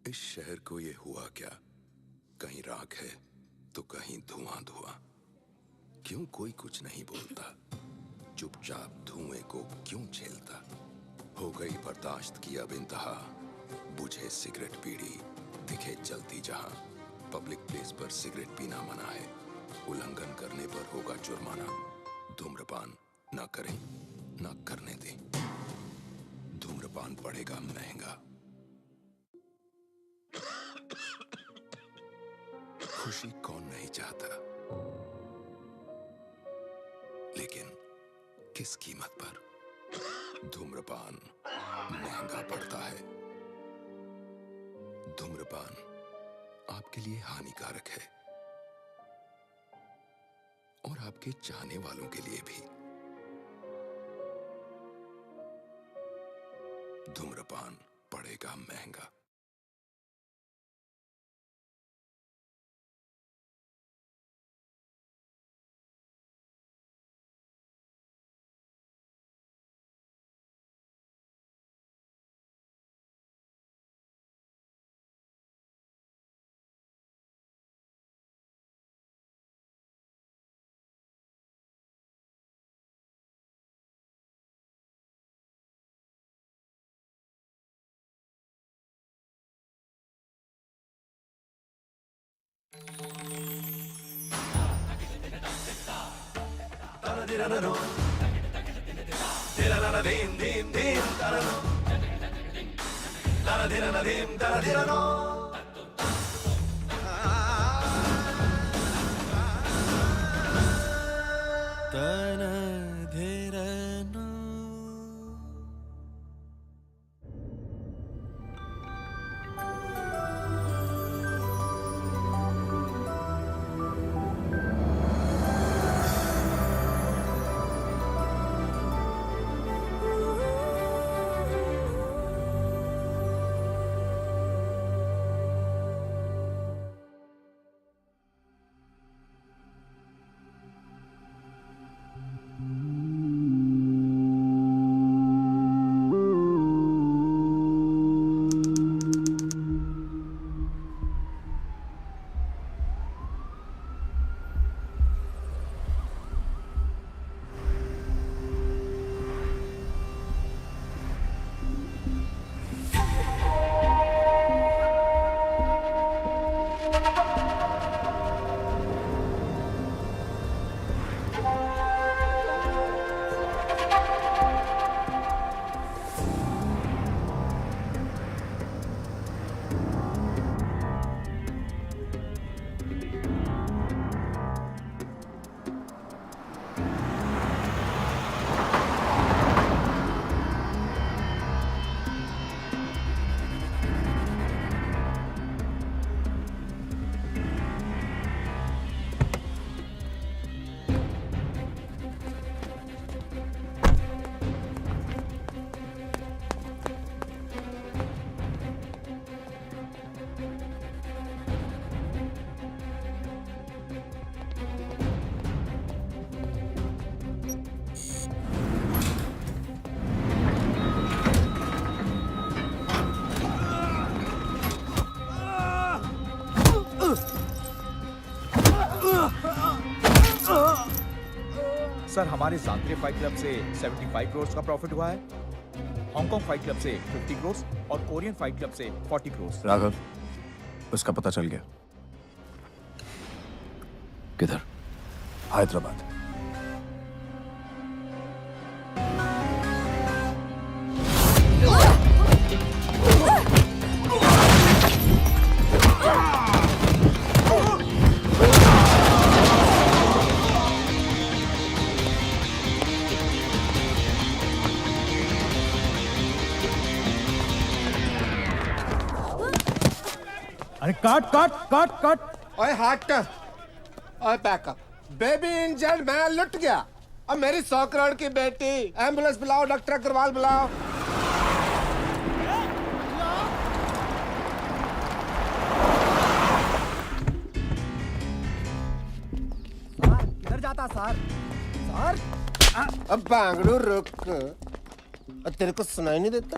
इस शहर को ये हुआ क्या? कहीं राख है तो कहीं धुआं धुआं। क्यों कोई कुछ नहीं बोलता? चुपचाप धुएं को क्यों झेलता? हो गई बर्दाश्त की अब इंतहा। बुझे सिगरेट बीड़ी दिखे जलती जहां। पब्लिक प्लेस पर सिगरेट पीना मना है। उल्लंघन करने पर होगा जुर्माना। धूम्रपान ना करें ना करने दें। धूम्रपान पड़ेगा महंगा। खुशी कौन नहीं चाहता, लेकिन किस कीमत पर? धूम्रपान महंगा पड़ता है। धूम्रपान आपके लिए हानिकारक है और आपके चाहने वालों के लिए भी। धूम्रपान पड़ेगा महंगा। सर, हमारे सांत्रे फाइट क्लब से 75 करोड़ का प्रॉफिट हुआ है, हांगकांग फाइट क्लब से 50 करोड़ और कोरियन फाइट क्लब से 40 करोड़। राघव, उसका पता चल गया। किधर? हैदराबाद। अरे काट काट काट काट। ओए हट, ओए बैकअप। बेबी इंजर्ड, मैं लुट गया। अब मेरी 100 करोड़ की बेटी। एम्बुलेंस बुलाओ, डॉक्टर अग्रवाल बुलाओ। किधर जाता सर? सर अब बांगड़ू रुक। तेरे को सुनाई नहीं देता?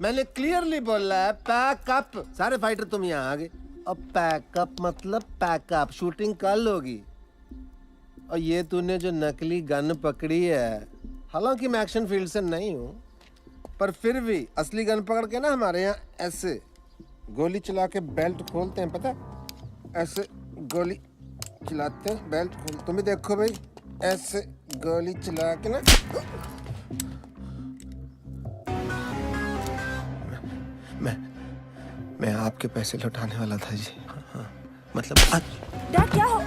मैंने क्लियरली बोला है पैकअप। सारे फाइटर तुम यहाँ आ गए। अब पैकअप मतलब पैकअप, शूटिंग कल होगी। और ये तूने जो नकली गन पकड़ी है, हालांकि मैं एक्शन फील्ड से नहीं हूँ, पर फिर भी असली गन पकड़ के ना हमारे यहाँ ऐसे गोली चला के बेल्ट खोलते हैं, पता है? ऐसे गोली चलाते हैं, बेल्ट खोल। तुम भी देखो भाई, ऐसे गोली चला के ना। मैं आपके पैसे लौटाने वाला था जी। हाँ, मतलब डैड क्या हो?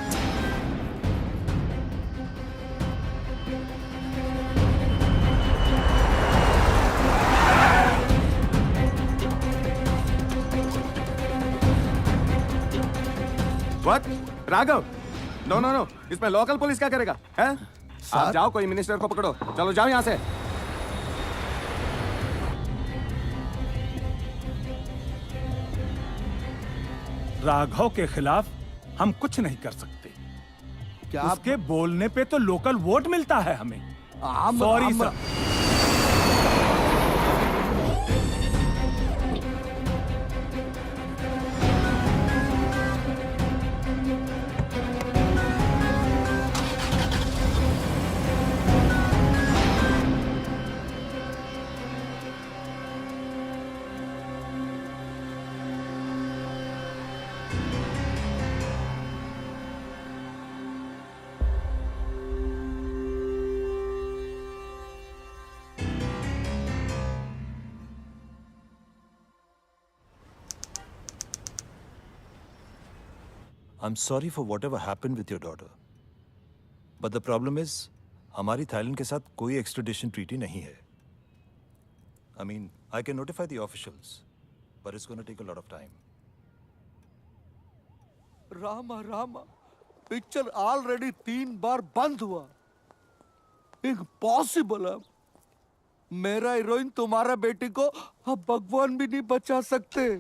What? Raghav, no no no, इसमें लोकल पुलिस क्या करेगा? हैं? आप जाओ, कोई मिनिस्टर को पकड़ो। चलो जाओ यहाँ से। राघव के खिलाफ हम कुछ नहीं कर सकते। क्या उसके बोलने पे तो लोकल वोट मिलता है हमें। Sorry sir. I'm sorry for whatever happened with your daughter. But the problem is, हमारी थाईलैंड के साथ कोई extradition treaty नहीं है. I mean, I can notify the officials, but it's going to take a lot of time. Rama picture already 3 बार बंद हुआ। Impossible है। मेरा हीरोइन तुम्हारा बेटी को अब भगवान भी नहीं बचा सकते।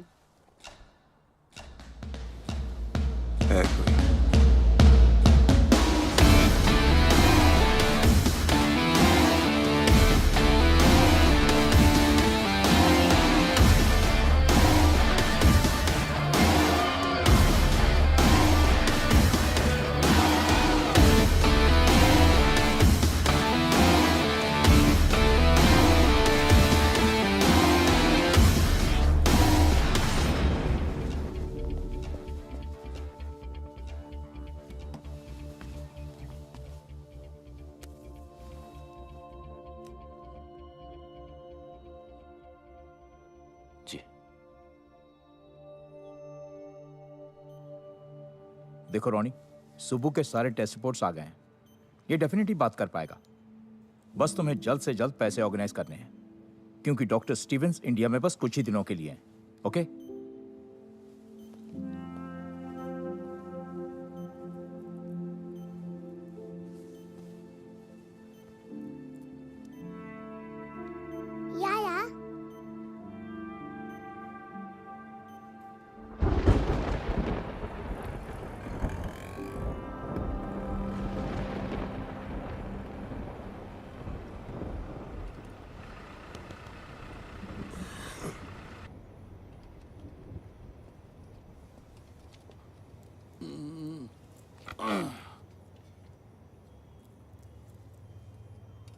देखो रॉनी, सुबह के सारे टेस्ट रिपोर्ट्स आ गए हैं। ये डेफिनेटली बात कर पाएगा। बस तुम्हें जल्द से जल्द पैसे ऑर्गेनाइज करने हैं, क्योंकि डॉक्टर स्टीवेंस इंडिया में बस कुछ ही दिनों के लिए हैं। ओके?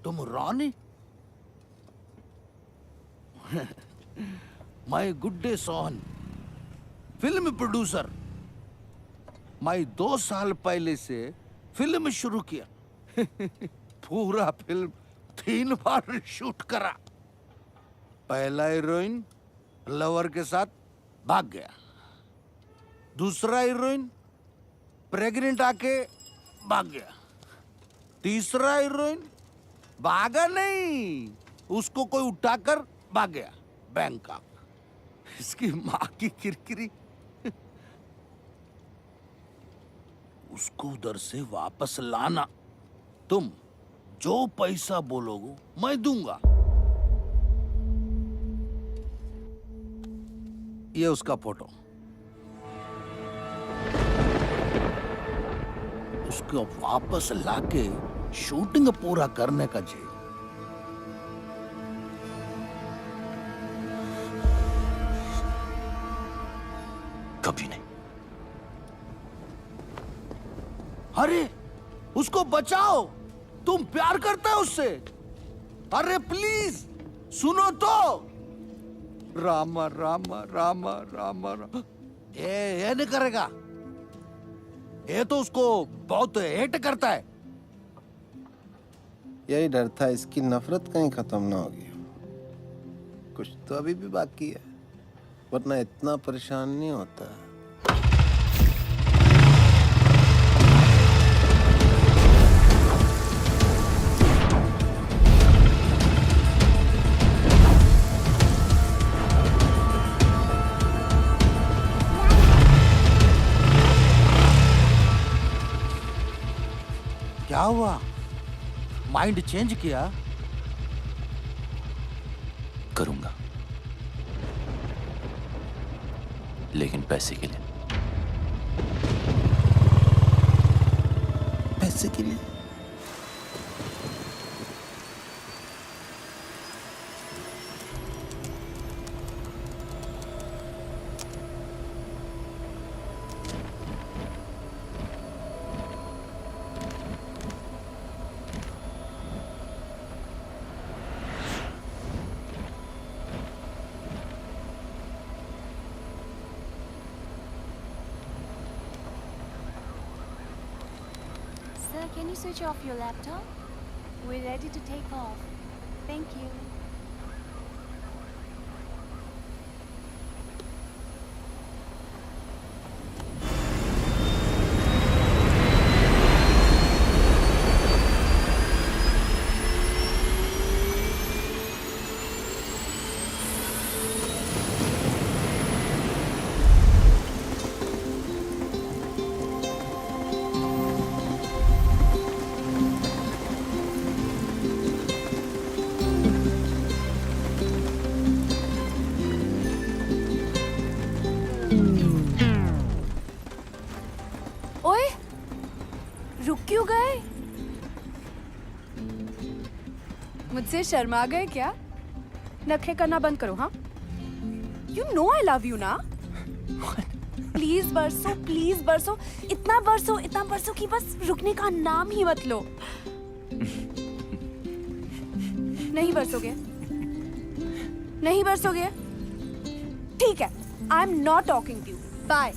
तुम Ronnie? My good day Sohan, film producer. मैं 2 साल पहले से फिल्म शुरू किया। पूरा फिल्म 3 बार शूट करा। पहला हीरोइन लवर के साथ भाग गया। दूसरा हीरोइन प्रेग्नेंट आके भाग गया। तीसरा हीरोइन भागा नहीं, उसको कोई उठाकर भाग गया बैंकॉक। इसकी माँ की किरकिरी। उसको उधर से वापस लाना। तुम जो पैसा बोलोगे मैं दूंगा। ये उसका फोटो। उसको वापस लाके शूटिंग पूरा करने का चाहिए। अरे उसको बचाओ, तुम प्यार करते हो उससे। अरे प्लीज सुनो तो। रामा रामा रामा रामा रामा। ये नहीं करेगा, ये तो उसको बहुत हेट करता है। यही डर था, इसकी नफरत कहीं खत्म ना होगी। कुछ तो अभी भी बाकी है, वरना इतना परेशान नहीं होता। क्या हुआ? माइंड चेंज किया? करूंगा, लेकिन पैसे के लिए। पैसे के लिए? Sir, can you switch off your laptop? We're ready to take off. Thank you. ओए, रुक क्यों गए? मुझसे शर्मा गए क्या? नखरे करना बंद करो, हाँ? You know I love you ना? प्लीज बरसो, इतना बरसो कि बस रुकने का नाम ही मत लो। नहीं बरसोगे? ठीक है, I am not talking to you. Bye.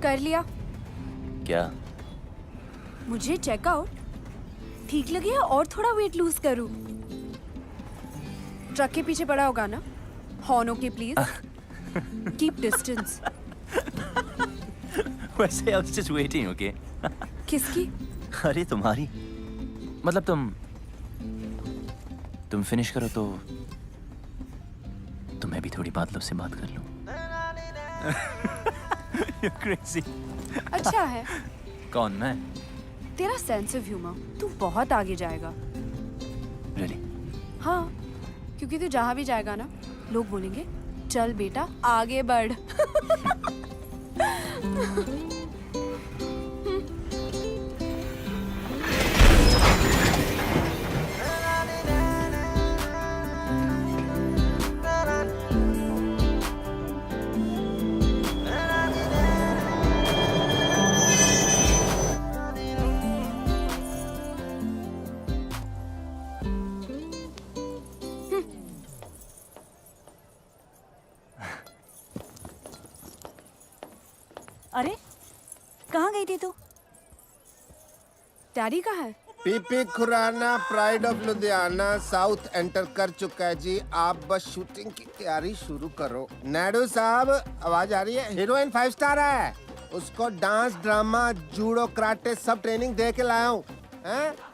कर लिया? क्या? मुझे चेकआउट ठीक लगे और थोड़ा वेट लूज करूं? ट्रक के पीछे पड़ा होगा ना? Horn okay please. Keep distance. वैसे I was just waiting, okay? किसकी? अरे तुम्हारी, मतलब तुम फिनिश करो तो मैं भी थोड़ी बादलों से बात कर लूं। You're crazy. अच्छा है। कौन, मैं? तेरा सेंस ऑफ ह्यूमर, तू बहुत आगे जाएगा। Really? हाँ, क्योंकि तू जहाँ भी जाएगा ना, लोग बोलेंगे चल बेटा आगे बढ़। अरे कहाँ गई थी तू? डैडी कहाँ है? PP Khurana pride of Ludhiana south enter कर चुका है जी। आप बस शूटिंग की तैयारी शुरू करो। नायडू साहब, आवाज आ रही है? हीरोइन 5 स्टार है, उसको डांस, ड्रामा, जूडो, कराटे सब ट्रेनिंग दे के लाया हूँ।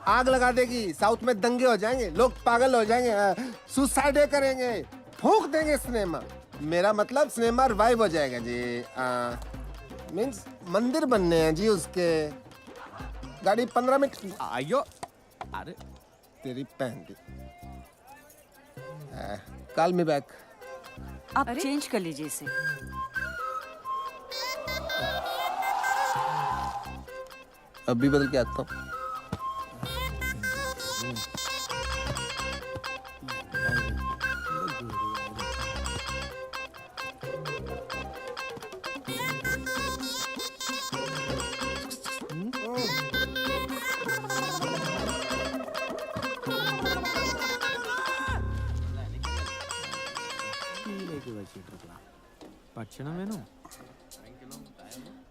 आग लगा देगी, साउथ में दंगे हो जाएंगे, लोग पागल हो जाएंगे, सुसाइड करेंगे, फूंक देंगे सिनेमा। मेरा मतलब सिनेमा रिवाइव हो जाएगा जी। मीन्स मंदिर बनने हैं जी उसके। गाड़ी 15 मिनट। आयो, अरे तेरी पहन की। Call me back. आप चेंज कर लीजिए इसे। अभी बदल के आता हूँ।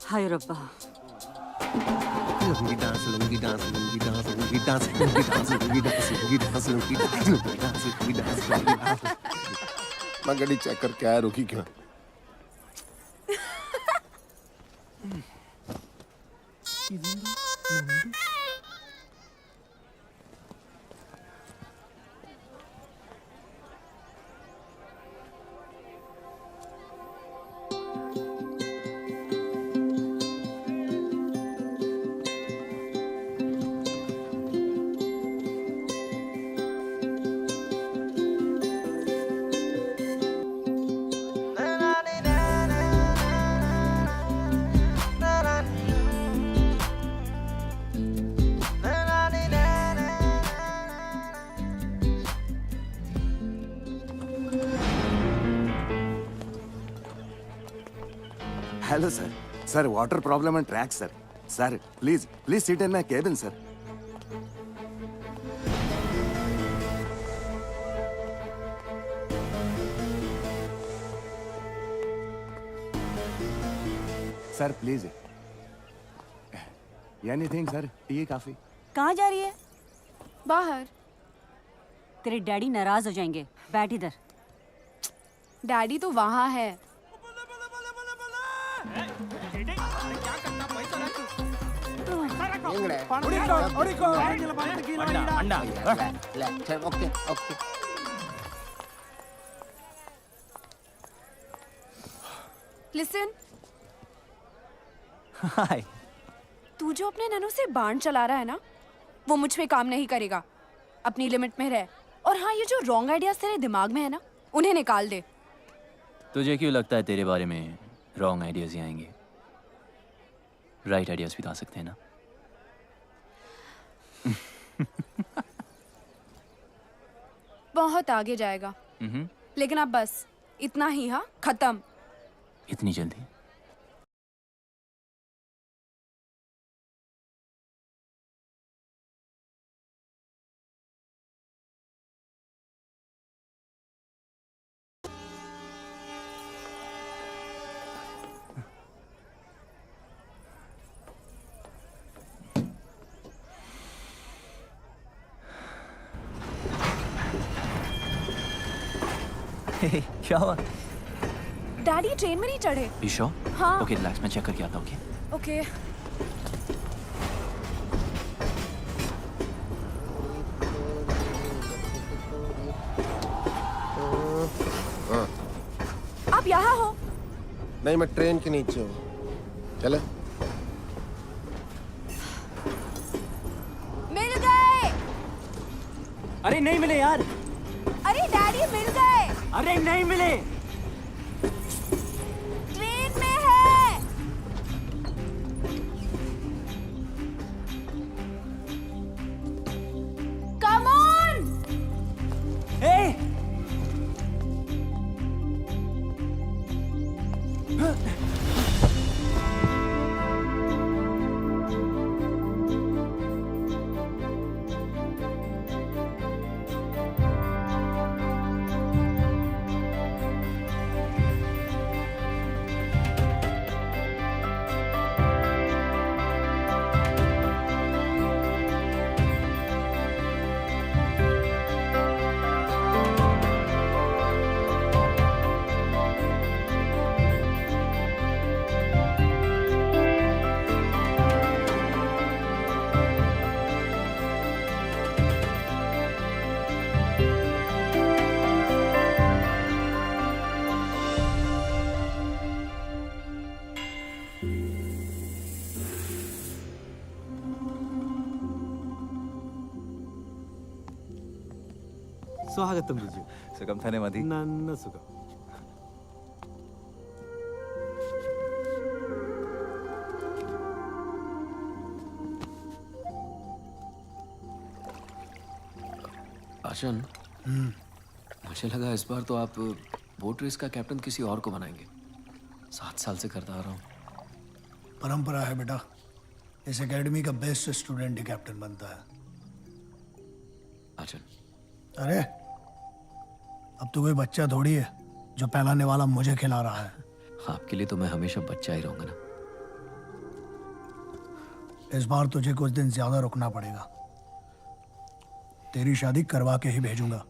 हाय रब्बा lungi dance lungi dance lungi dance lungi dance lungi dance lungi dance lungi dance lungi dance lungi dance lungi dance lungi dance. मैं गाड़ी चेक करके आया, रुकी क्यों? Hello sir, sir water problem and track sir. Sir please please sit in my cabin sir. Sir please anything sir, T काफी. कहाँ जा रही है? बाहर. तेरे डैडी नाराज हो जाएंगे, बैठ इधर. डैडी तो वहाँ है. Okay okay. लिसन, हाय. तू जो अपने ननू से बाण चला रहा है ना, वो मुझ पे काम नहीं करेगा. अपनी लिमिट में रह. और हाँ, ये जो रॉन्ग आइडियाज तेरे दिमाग में है ना, उन्हें निकाल दे. तुझे क्यों लगता है तेरे बारे में रॉन्ग आइडियाज ही आएंगे? राइट आइडियाज भी तो आ सकते हैं ना. बहुत आगे जाएगा. लेकिन अब बस इतना ही. हाँ, खत्म. इतनी जल्दी? क्या हुआ? डैडी ट्रेन में नहीं चढ़े. ईशो? हाँ. ओके रिलैक्स, मैं चेक करके आता हूँ. ओके. आप यहाँ हो? नहीं, मैं ट्रेन के नीचे हूँ. चले. मिल गए. अरे नहीं मिले यार. अरे डैडी मिल गए. अरे नहीं मिले. ट्रेन में है. Come on. स्वागतम जीजू. सुगम थाने मधी. नन्न सुगम. आशन, मुझे लगा इस बार तो आप बोट रेस का कैप्टन किसी और को बनाएंगे. 7 साल से करता आ रहा हूँ. परंपरा है बेटा. इस एकेडमी का बेस्ट स्टूडेंट ही कैप्टन बनता है. आशन. अरे अब तो कोई बच्चा थोड़ी है. जो पहलाने वाला मुझे खिला रहा है। आपके लिए तो मैं हमेशा बच्चा ही रहूंगा ना। इस बार तुझे कुछ दिन ज्यादा रुकना पड़ेगा। तेरी शादी करवा के ही भेजूंगा।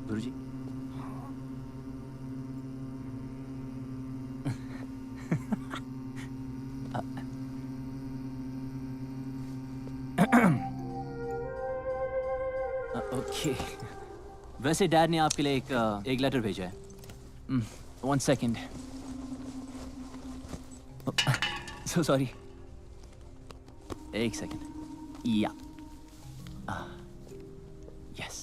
गुरुजी ओके। वैसे डैड ने आपके लिए एक लेटर भेजा है। 1 सेकेंड। So sorry. 1 सेकेंड। या यस।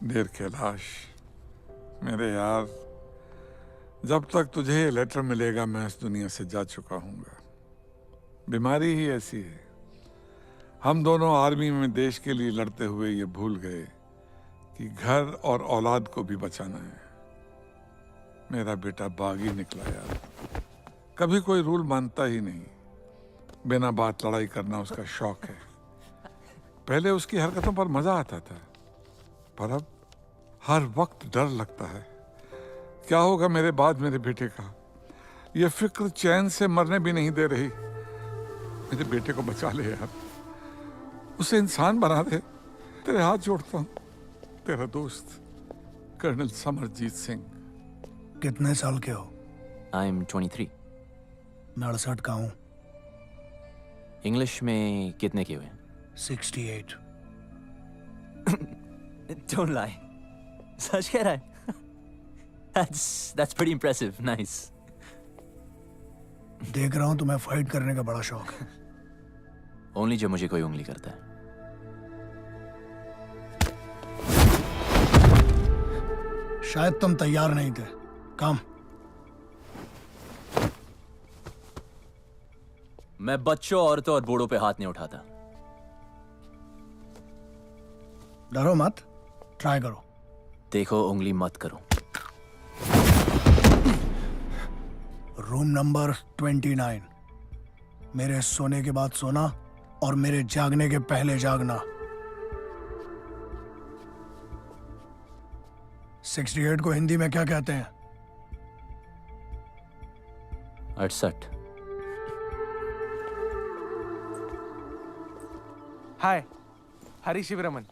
देर कैलाश, मेरे यार, जब तक तुझे ये लेटर मिलेगा मैं इस दुनिया से जा चुका हूँगा। बीमारी ही ऐसी है। हम दोनों आर्मी में देश के लिए लड़ते हुए ये भूल गए कि घर और औलाद को भी बचाना है। मेरा बेटा बागी निकला यार, कभी कोई रूल मानता ही नहीं। बिना बात लड़ाई करना उसका शौक है। पहले उसकी हरकतों पर मजा आता था, पर अब हर वक्त डर लगता है। क्या होगा मेरे बाद मेरे बेटे का? ये फिक्र चैन से मरने भी नहीं दे रही। मेरे बेटे को बचा ले यार, उसे इंसान बना दे। तेरे हाथ जोड़ता हूँ। तेरा दोस्त कर्नल समरजीत सिंह। कितने साल के हो? I am 23। मैं 68 का हूँ। इंग्लिश में कितने के हुए? 68। Don't lie. सच कह रहा है? That's pretty impressive. Nice. देख रहा हूँ तुम्हें फाइट करने का बड़ा शौक है। Only जब मुझे कोई उंगली करता है। शायद तुम तैयार नहीं थे। काम। मैं बच्चों, औरतों और बूढ़ों पे हाथ नहीं उठाता। डरो मत, ट्राई करो। देखो, उंगली मत करो। Room number 29। मेरे सोने के बाद सोना और मेरे जागने के पहले जागना। 68 को हिंदी में क्या कहते हैं? 68। हाय, हरी शिवरमन।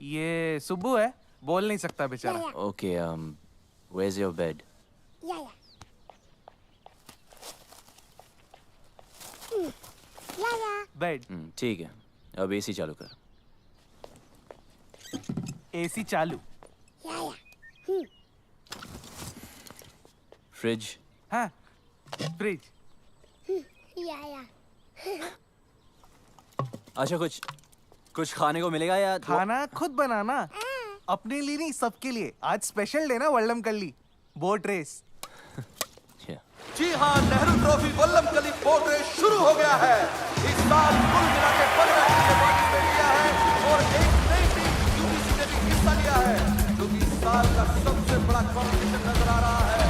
ये सुब्बू है, बोल नहीं सकता बेचारा। Okay, where's your bed? Bed. ठीक है, अब एसी चालू कर। एसी चालू। फ्रिज। हाँ, फ्रिज। अच्छा, कुछ खाने को मिलेगा या खाना खुद बनाना? अपने लिए नहीं, सबके लिए। आज स्पेशल डे ना वल्लमकल्ली बोट रेस। जी हाँ, Nehru trophy Vallamkali boat race शुरू हो गया है। इस साल कुल मिला के 15 टीमें पार्टिसिपेट किया है और एक नई टीम यूबीसी ने भी हिस्सा लिया है, जो कि इस साल का सबसे बड़ा कॉम्पिटिशन नजर आ रहा है।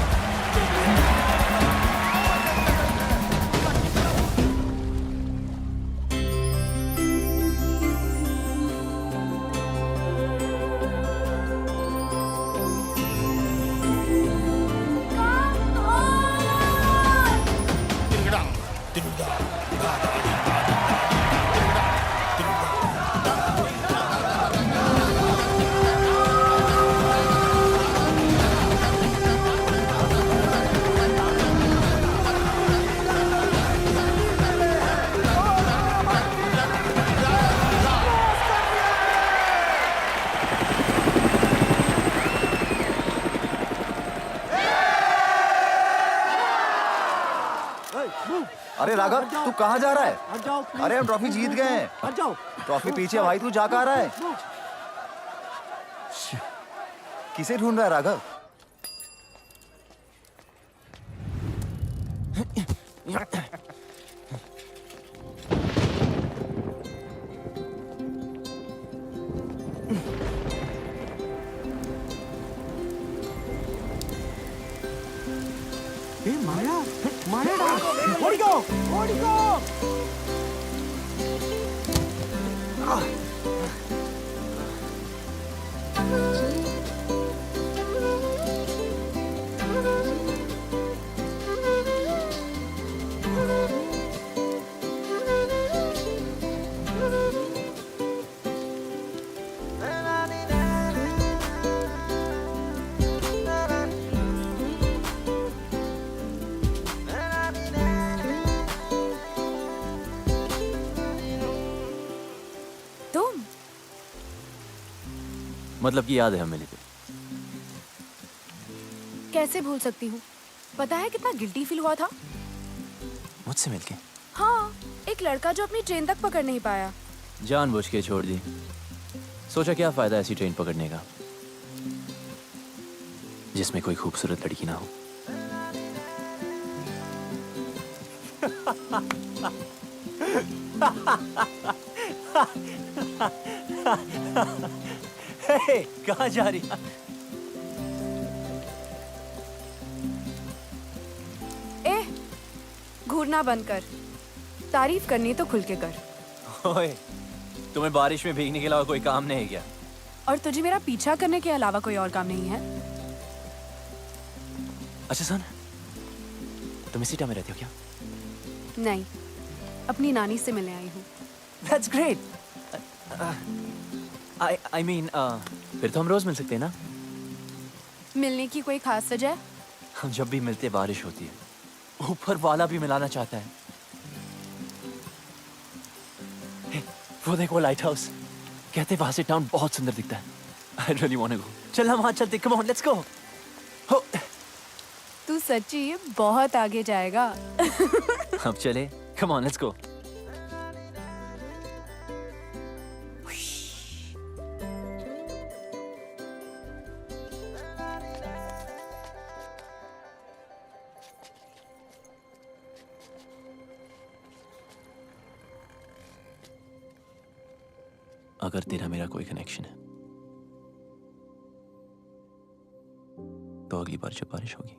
राघव, तू कहाँ जा रहा है? हट जाओ please। अरे हम ट्रॉफी जीत गए हैं। हट जाओ। ट्रॉफी पीछे है भाई, तू जा कहाँ रहा है? किसे ढूंढ रहा है राघव? ए माया, माया ओडिगो, ओडिगो। तुम मतलब कि याद है हम मिले थे। कैसे भूल सकती हूँ? पता है कितना गिल्टी फील हुआ था? मुझसे मिलके हाँ, एक लड़का जो अपनी ट्रेन तक पकड़ नहीं पाया। जानबूझ के छोड़ दी। सोचा क्या फायदा ऐसी ट्रेन पकड़ने का जिसमें कोई खूबसूरत लड़की ना हो। हे, कहाँ जा रही है? ए, घूरना बंद कर। तारीफ करनी तो खुल के कर। ओए, तुम्हें बारिश में भीगने के अलावा कोई काम नहीं है क्या? और तुझे मेरा पीछा करने के अलावा कोई और काम नहीं है? अच्छा सुन, तुम इसी टाइम में रहती हो क्या? नहीं, अपनी नानी से मिलने आई हूँ। That's great. I mean, फिर तो हम रोज मिल सकते हैं ना? मिलने की कोई खास वजह? हम जब भी मिलते बारिश होती है। ऊपर वाला भी मिलाना चाहता है। Hey, वो देखो लाइट हाउस। कहते वहां से टाउन बहुत सुंदर दिखता है। I really want to go. चल हम वहां चलते। Come on, let's go. हो। तू सच्ची बहुत आगे जाएगा। अब चले। Come on, let's go. अगर तेरा मेरा कोई कनेक्शन है तो अगली बार जब बारिश होगी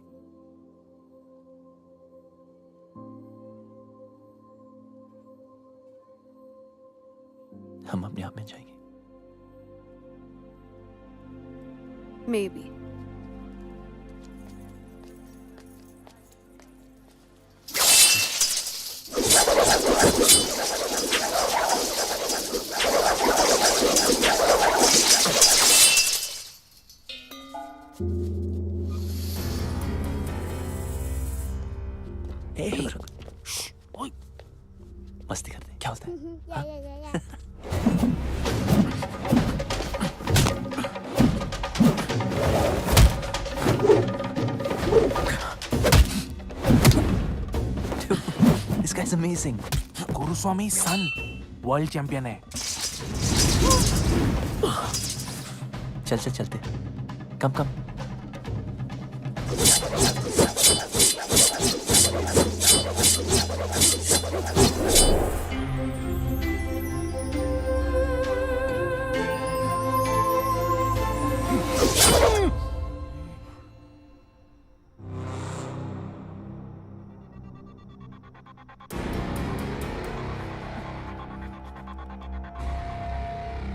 हम अपने आप में जाएंगे। Maybe. मस्ती करते हैं, क्या होता है? This guy's amazing. Guruswami son world champion है। चल चलते। कम कम।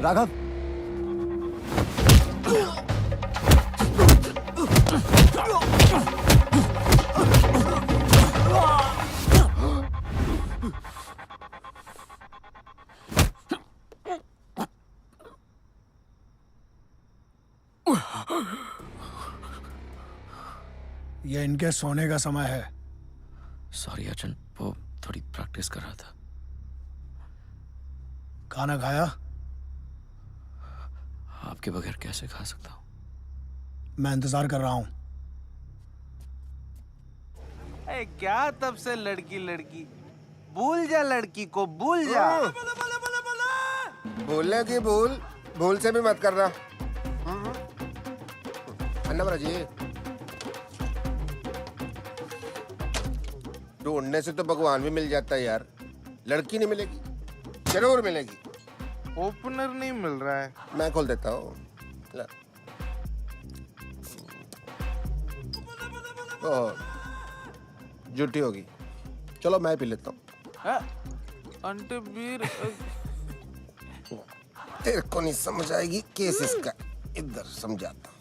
राघव, ये इनके सोने का समय है। सॉरी अर्जुन, वो थोड़ी प्रैक्टिस कर रहा था। खाना खाया? आपके बगैर कैसे खा सकता हूँ? मैं इंतजार कर रहा हूँ। क्या तब से लड़की लड़की? भूल जा लड़की को, भूल जा। बोले कि भूल से भी मत करना। अन्ना बरा जी, ढूंढने से तो भगवान भी मिल जाता है यार, लड़की नहीं मिलेगी, जरूर मिलेगी। ओपनर नहीं मिल रहा है। मैं खोल देता हूँ। झूठी होगी, चलो मैं पी लेता हूँ। आंटी बीर तेरे को नहीं समझ आएगी केस इसका, इधर समझाता हूँ।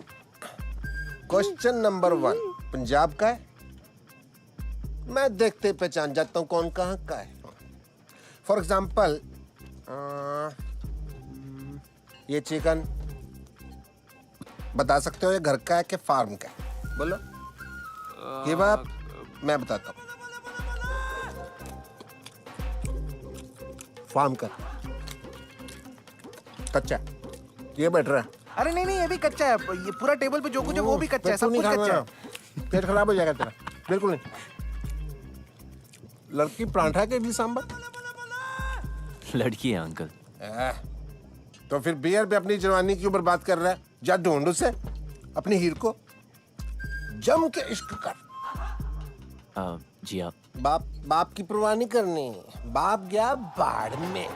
क्वेश्चन नंबर 1 पंजाब का है, मैं देखते ही पहचान जाता हूँ कौन कहाँ का है। फॉर एग्जाम्पल ये चिकन बता सकते हो ये घर का है कि फार्म का है? बोलो। ये बात मैं बताता हूँ, फार्म का कच्चा है, ये बेटर है। अरे नहीं ये भी कच्चा है, ये पूरा टेबल पे जो कुछ है वो भी कच्चा है, सब कुछ कच्चा है। पेट खराब हो जाएगा तेरा, बिल्कुल नहीं। लड़की परांठा के इडली सांभर, लड़की है अंकल। तो फिर बियर पे अपनी जवानी क्यों बर्बाद कर रहा है? जा ढूंढ उसे, अपनी हीर को जम के इश्क कर। जी आप बाप की परवाह नहीं करनी, बाप गया बाढ़ में,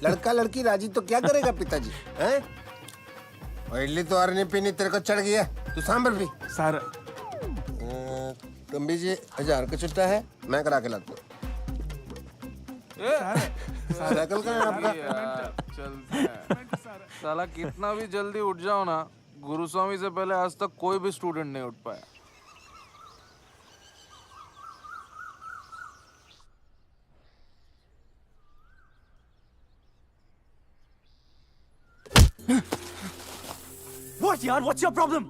लड़का लड़की राजी तो क्या करेगा पिताजी हैं? और इडली तो और नहीं पीनी, तेरे को चढ़ गया, तू सांभर पी। सर कम्बी जी 1000 का छुट्टा है, मैं करा के लाता हूँ। साइकिल का है आपका? साला कितना भी जल्दी उठ जाओ ना, गुरुस्वामी से पहले आज तक कोई भी स्टूडेंट नहीं उठ पाया। What यार? What's your problem?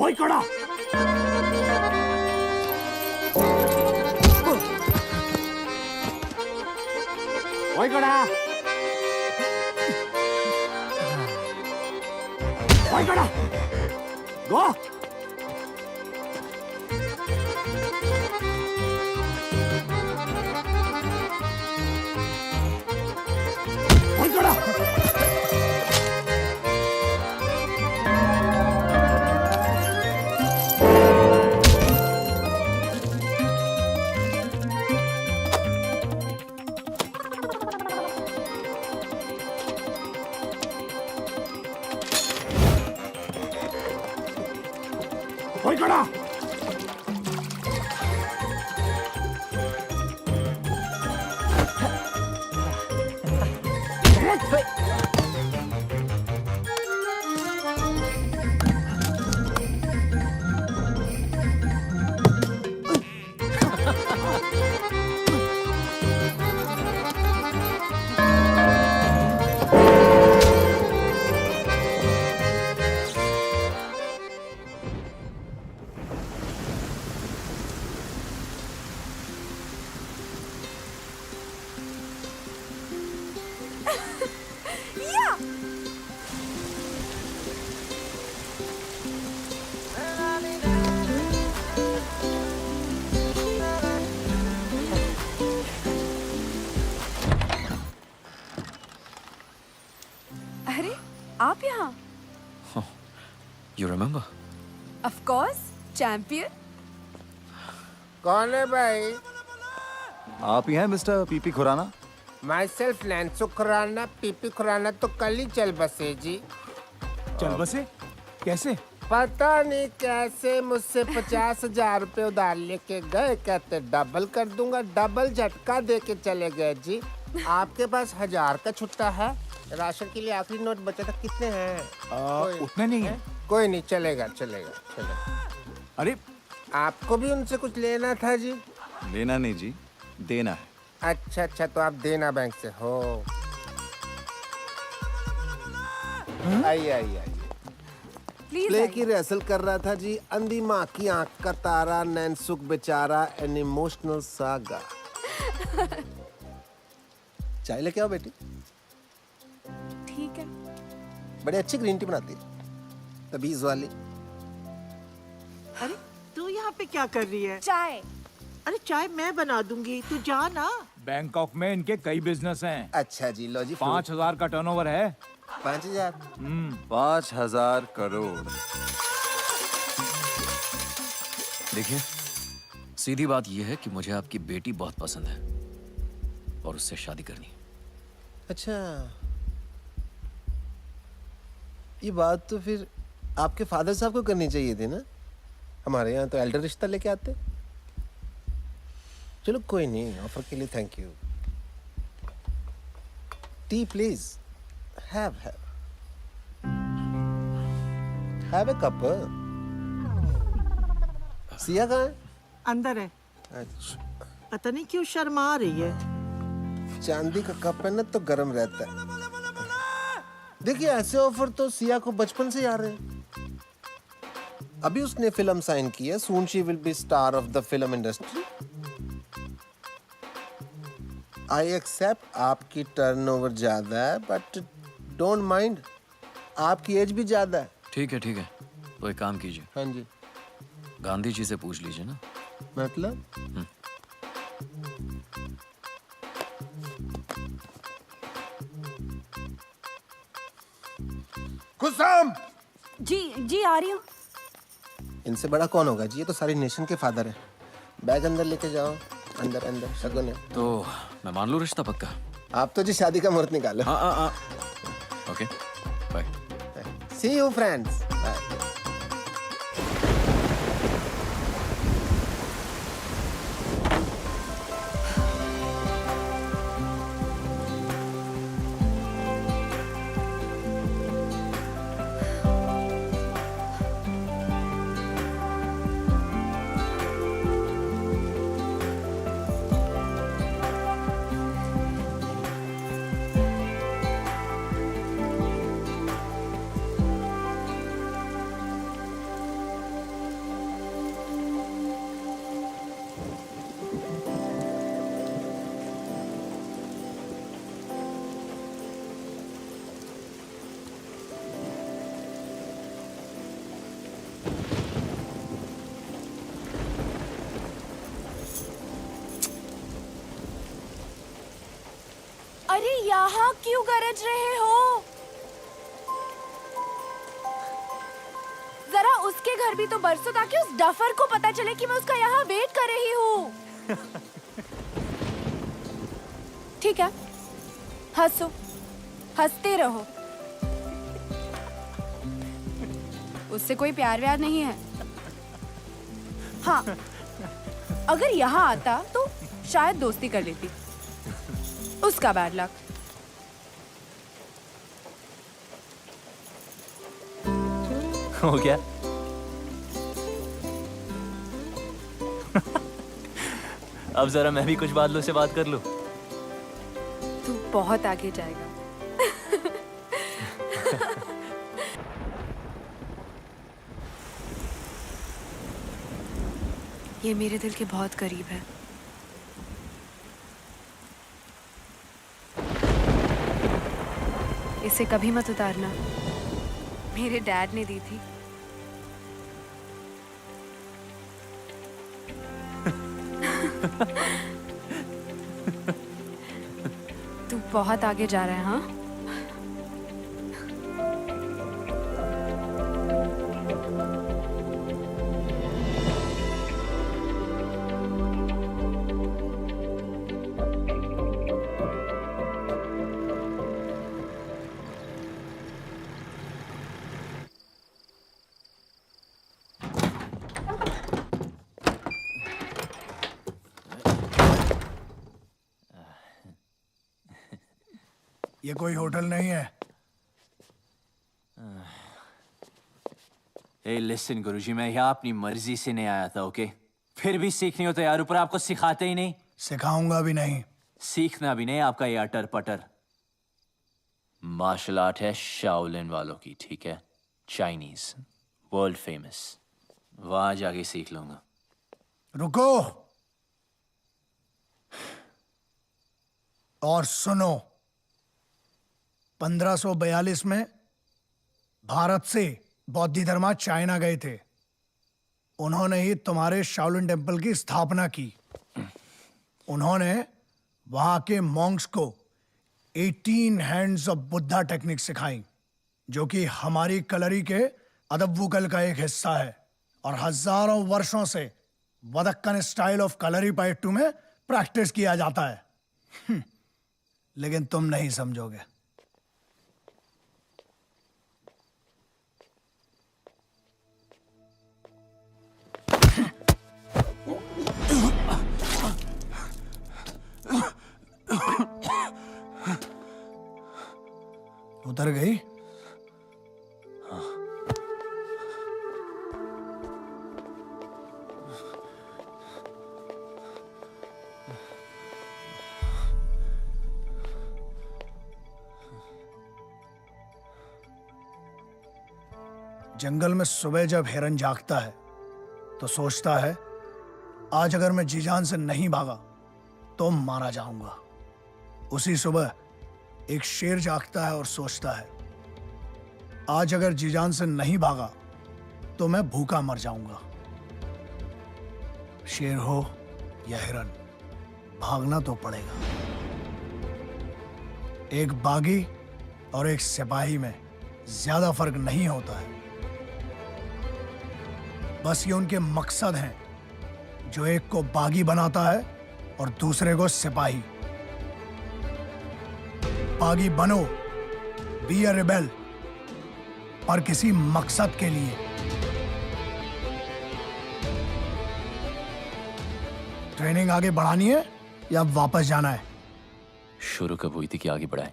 ओए कड़ा, ओए कड़ा, ओए कड़ा, गो। ओए कड़ा। ओए कड़ा। अरे आप यहाँ? You remember? Of course, champion. कौन है भाई? आप ही हैं mister PP Khurana? Myself नैन्सो खुराना, पीपी खुराना तो कल ही चल बसे जी। चल बसे? कैसे? पता नहीं कैसे, मुझसे 50,000 रुपए उधार लेके गए, कहते डबल कर दूंगा, डबल झटका दे के चले गए जी। आपके पास 1000 का छुट्टा है? राशन के लिए आखिरी नोट बचा था, कितने हैं? उतने नहीं है। कोई नहीं, चलेगा चलेगा चलेगा। अरे आपको भी उनसे कुछ लेना था जी? लेना नहीं जी, देना है। अच्छा अच्छा, तो आप देना बैंक से हो। आइए आइए आइए। प्ले की रिहर्सल कर रहा था जी, अंधी माँ की आंख का तारा, नैनसुख बेचारा, एन इमोशनल सागा। चाय लेके आओ बेटी। ठीक है। बड़ी अच्छी ग्रीन टी बनाती है, तबीज वाली। अरे तू यहाँ पे क्या कर रही है? चाय। अरे चाय मैं बना दूंगी, तू जा ना। बैंकॉक में इनके कई बिजनेस हैं। अच्छा जी, लो जी। 5,000 का टर्नओवर है। 5,000? 5,000 करोड़। देखिए, सीधी बात यह है कि मुझे आपकी बेटी बहुत पसंद है और उससे शादी करनी है। अच्छा, ये बात तो फिर आपके फादर साहब को करनी चाहिए थी ना। हमारे यहाँ तो एल्डर रिश्ता लेके आते। चलो कोई नहीं, ऑफर के लिए thank you. T please. Have a cup. Siya कहाँ है? अंदर है। अच्छा, पता नहीं क्यों शर्मा रही है। चांदी का कप है ना तो गर्म रहता है। देखिए, ऐसे ऑफर तो सिया को बचपन से आ रहे हैं। अभी उसने फिल्म साइन की है, soon she will be star of the film industry. I accept आपकी टर्नओवर ज्यादा है, बट डोंट माइंड, आपकी एज भी ज्यादा है। ठीक है, ठीक है, तो एक काम कीजिए। हाँ जी। गांधी जी से पूछ लीजिए ना। मतलब? कुसुम! जी आ रही हूँ। इनसे बड़ा कौन होगा जी, ये तो सारी नेशन के फादर है। बैग अंदर लेके जाओ। अंदर शगुन है। तो मैं मान लूं रिश्ता पक्का? आप तो जी शादी का मुहूर्त निकालो। हाँ। Okay, bye. See you friends. अरे यहाँ क्यों गरज रहे हो? जरा उसके घर भी तो बरसो ताकि उस डफर को पता चले कि मैं उसका यहाँ वेट कर रही हूँ। ठीक है, हंसो, हंसते रहो। उससे कोई प्यार व्यार नहीं है। हाँ, अगर यहाँ आता तो शायद दोस्ती कर लेती। उसका बैड लक। हो गया? अब जरा मैं भी कुछ बादलों से बात कर लूं। तू बहुत आगे जाएगा। ये मेरे दिल के बहुत करीब है। इसे कभी मत उतारना, मेरे डैड ने दी थी। तू बहुत आगे जा रहा है। हाँ, ये कोई होटल नहीं है। Hey, listen गुरुजी, मैं यहाँ अपनी मर्जी से नहीं आया था, ओके? फिर भी सीखनी हो तो यार, ऊपर आपको सिखाते ही नहीं। सिखाऊंगा भी नहीं। सीखना भी नहीं आपका ये अटर पटर। मार्शल आर्ट है शाओलिन वालों की, ठीक है? Chinese, world famous. वहां जाके सीख लूंगा। रुको और सुनो। 1542 में भारत से बौद्ध धर्मा चाइना गए थे। उन्होंने ही तुम्हारे शाओलिन टेम्पल की स्थापना की। उन्होंने वहां के मॉन्क्स को 18 हैंड्स ऑफ बुद्धा टेक्निक सिखाई, जो कि हमारी कलरी के अदब्बुकल का एक हिस्सा है और हजारों वर्षों से वदक्कन स्टाइल ऑफ कलरी पाइट्टू में प्रैक्टिस किया जाता है। लेकिन तुम नहीं समझोगे। उतर गई? जंगल में सुबह जब हिरन जागता है तो सोचता है, आज अगर मैं जी जान से नहीं भागा तो मारा जाऊंगा। उसी सुबह एक शेर जागता है और सोचता है, आज अगर जी जान से नहीं भागा तो मैं भूखा मर जाऊंगा। शेर हो या हिरन, भागना तो पड़ेगा। एक बागी और एक सिपाही में ज्यादा फर्क नहीं होता है। बस ये उनके मकसद हैं, जो एक को बागी बनाता है और दूसरे को सिपाही। बागी बनो, बी अ रिबेल, पर किसी मकसद के लिए। ट्रेनिंग आगे बढ़ानी है या वापस जाना है? शुरू कब हुई थी कि आगे बढ़ाएं?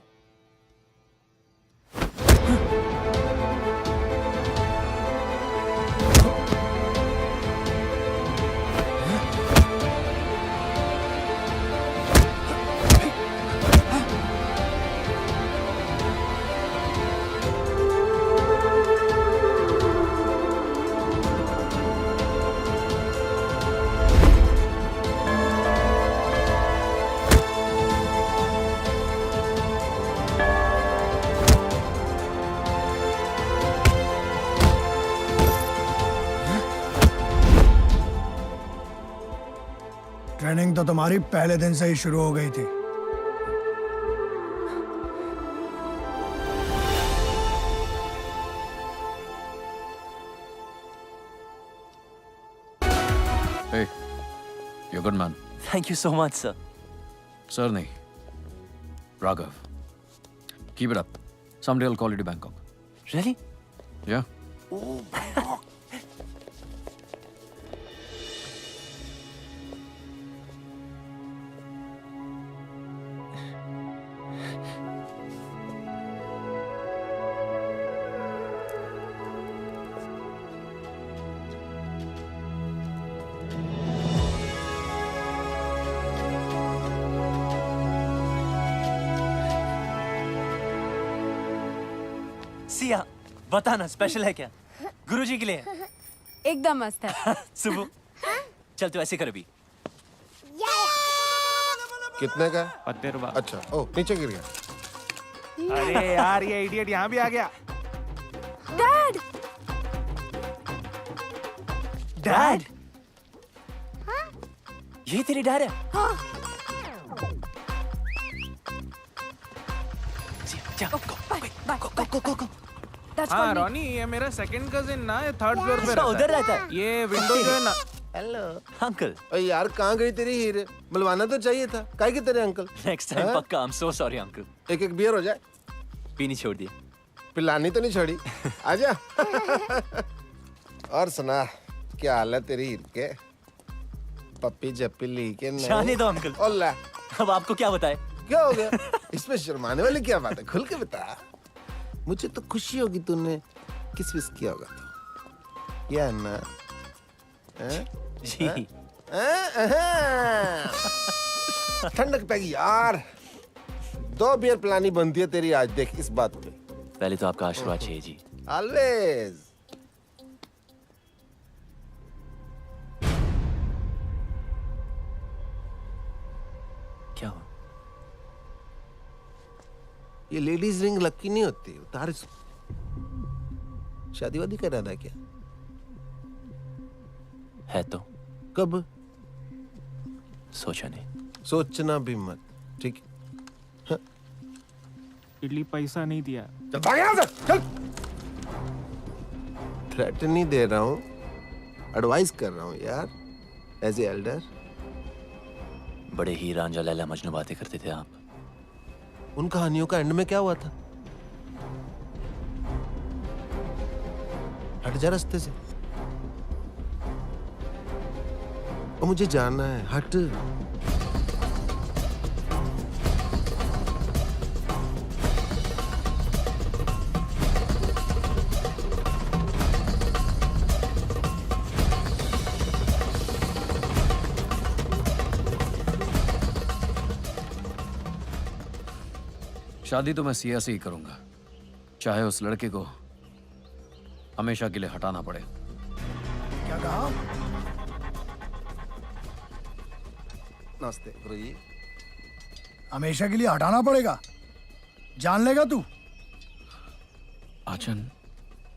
ट्रेनिंग तो तुम्हारी पहले दिन से ही शुरू हो गई थी। Hey, you're a good man. Thank you so much, sir. Sir, nahi. Raghav. Keep it up. Someday I'll call you to Bangkok. Really? Yeah. Siya, बताना स्पेशल है क्या? गुरुजी के लिए? एकदम मस्त है। सुबह चल तू ऐसे कर अभी। कितने का? 20 रुपए। अच्छा, ओ नीचे गिर गया। अरे यार ये इडियट यहाँ भी आ गया। डैड! डैड? ये तेरी डैड है? हाँ। हाँ रॉनी, ये मेरा सेकंड कजिन ना, ये थर्ड फ्लोर पे अच्छा, उधर रहता है। ये विंडो जो है ना। Hello uncle. अरे यार कहाँ गई तेरी हीरे? मिलवाना तो चाहिए था। काहे के तेरे अंकल? नेक्स्ट टाइम पक्का। I am so sorry uncle. एक एक बियर हो जाए। पीनी छोड़ दी। पिलानी तो नहीं छोड़ी। आजा। और सुना, क्या हाल है तेरी हीर के? पप्पी जप्पी ली के नहीं? जाने दो अंकल। ओला। अब आपको क्या बताए? क्या हो गया? इसमें शर्माने वाली क्या बात है? खुल के बता। मुझे तो खुशी होगी तूने किस विस किया होगा तो। क्या ना? जी। ठंडक पैगी यार। 2 बियर पिलानी बनती है तेरी आज, देख इस बात पे। पहले तो आपका आशीर्वाद चाहिए जी। ऑलवेज। क्या हुआ? ये लेडीज रिंग लकी नहीं होती, उतार इसको। शादी वादी कर रहा था क्या? है तो कब? सोचा नहीं। सोचना भी मत, ठीक? इडली पैसा नहीं दिया। चल भाग यहाँ से, चल। थ्रेट नहीं दे रहा हूँ, एडवाइस कर रहा हूँ यार, एज ए एल्डर। बड़े ही रांझा लैला मजनू बातें करते थे आप। उन कहानियों का एंड में क्या हुआ था? हट जा रास्ते से। और मुझे जाना है, हट। शादी तो मैं सिया से ही करूंगा, चाहे उस लड़के को हमेशा के लिए हटाना पड़े। क्या कहा? नमस्ते गुरुजी। हमेशा के लिए हटाना पड़ेगा? जान लेगा तू? आचन,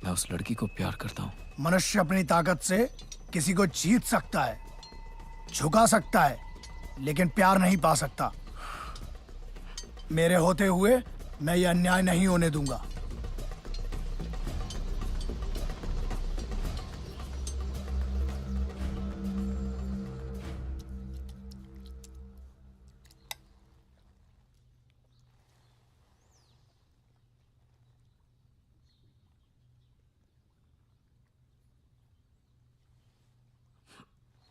मैं उस लड़की को प्यार करता हूँ। मनुष्य अपनी ताकत से किसी को जीत सकता है, झुका सकता है, लेकिन प्यार नहीं पा सकता। मेरे होते हुए मैं ये अन्याय नहीं होने दूंगा।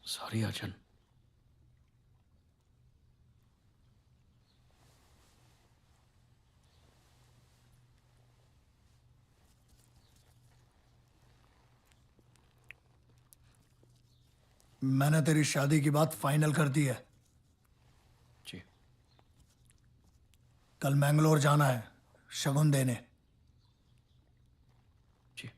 सॉरी आचन। मैंने तेरी शादी की बात फाइनल कर दी है। जी। कल मैंगलोर जाना है शगुन देने। जी।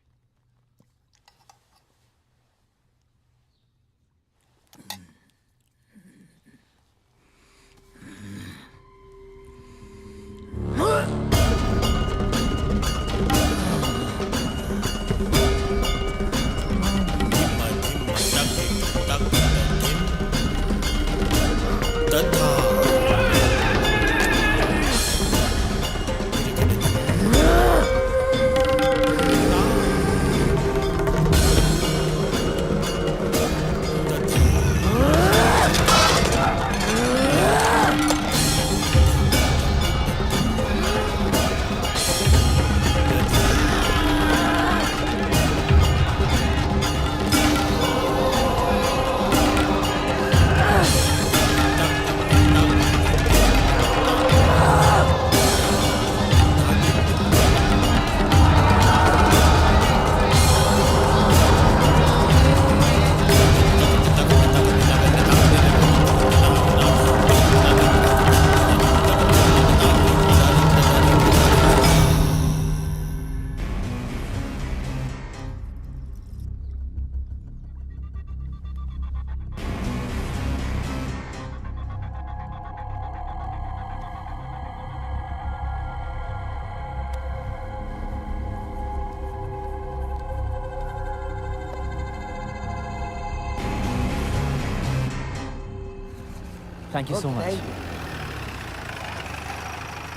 Thank you so much.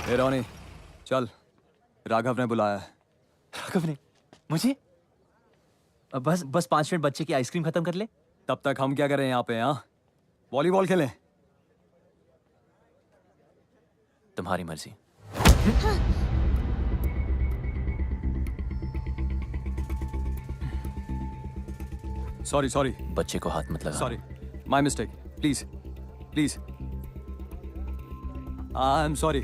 ए रोनी, चल, राघव ने बुलाया है। राघव ने मुझे? बस 5 मिनट बच्चे की आइसक्रीम खत्म कर ले। तब तक हम क्या करें यहाँ पे? हाँ, वॉलीबॉल खेलें। तुम्हारी मर्जी। सॉरी बच्चे को हाथ मत लगा। Sorry, my mistake. Please I am sorry.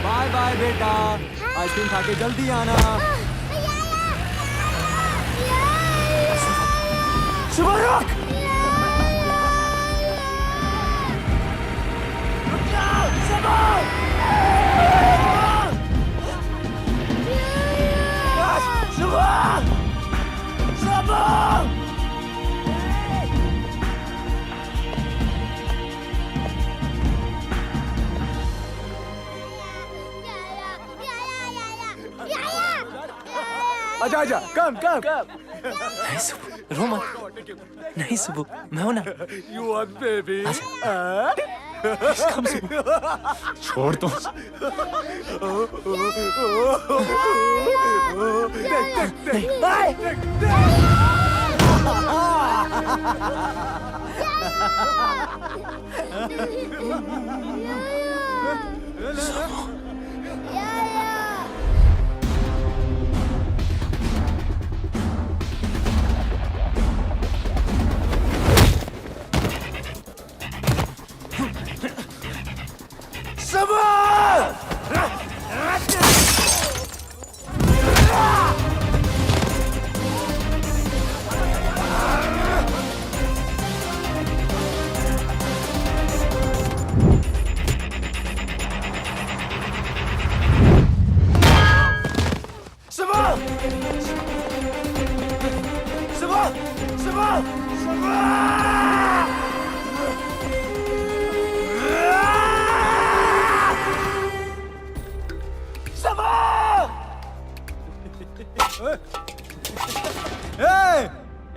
Bye bye बेटा, आइसक्रीम खा के जल्दी आना। शुभ आजा आजा कम कम नहीं सुबह, रो मत। नहीं सुबह, मैं हूं ना। यू वांट बेबी कम सुबह। छोड़ तो।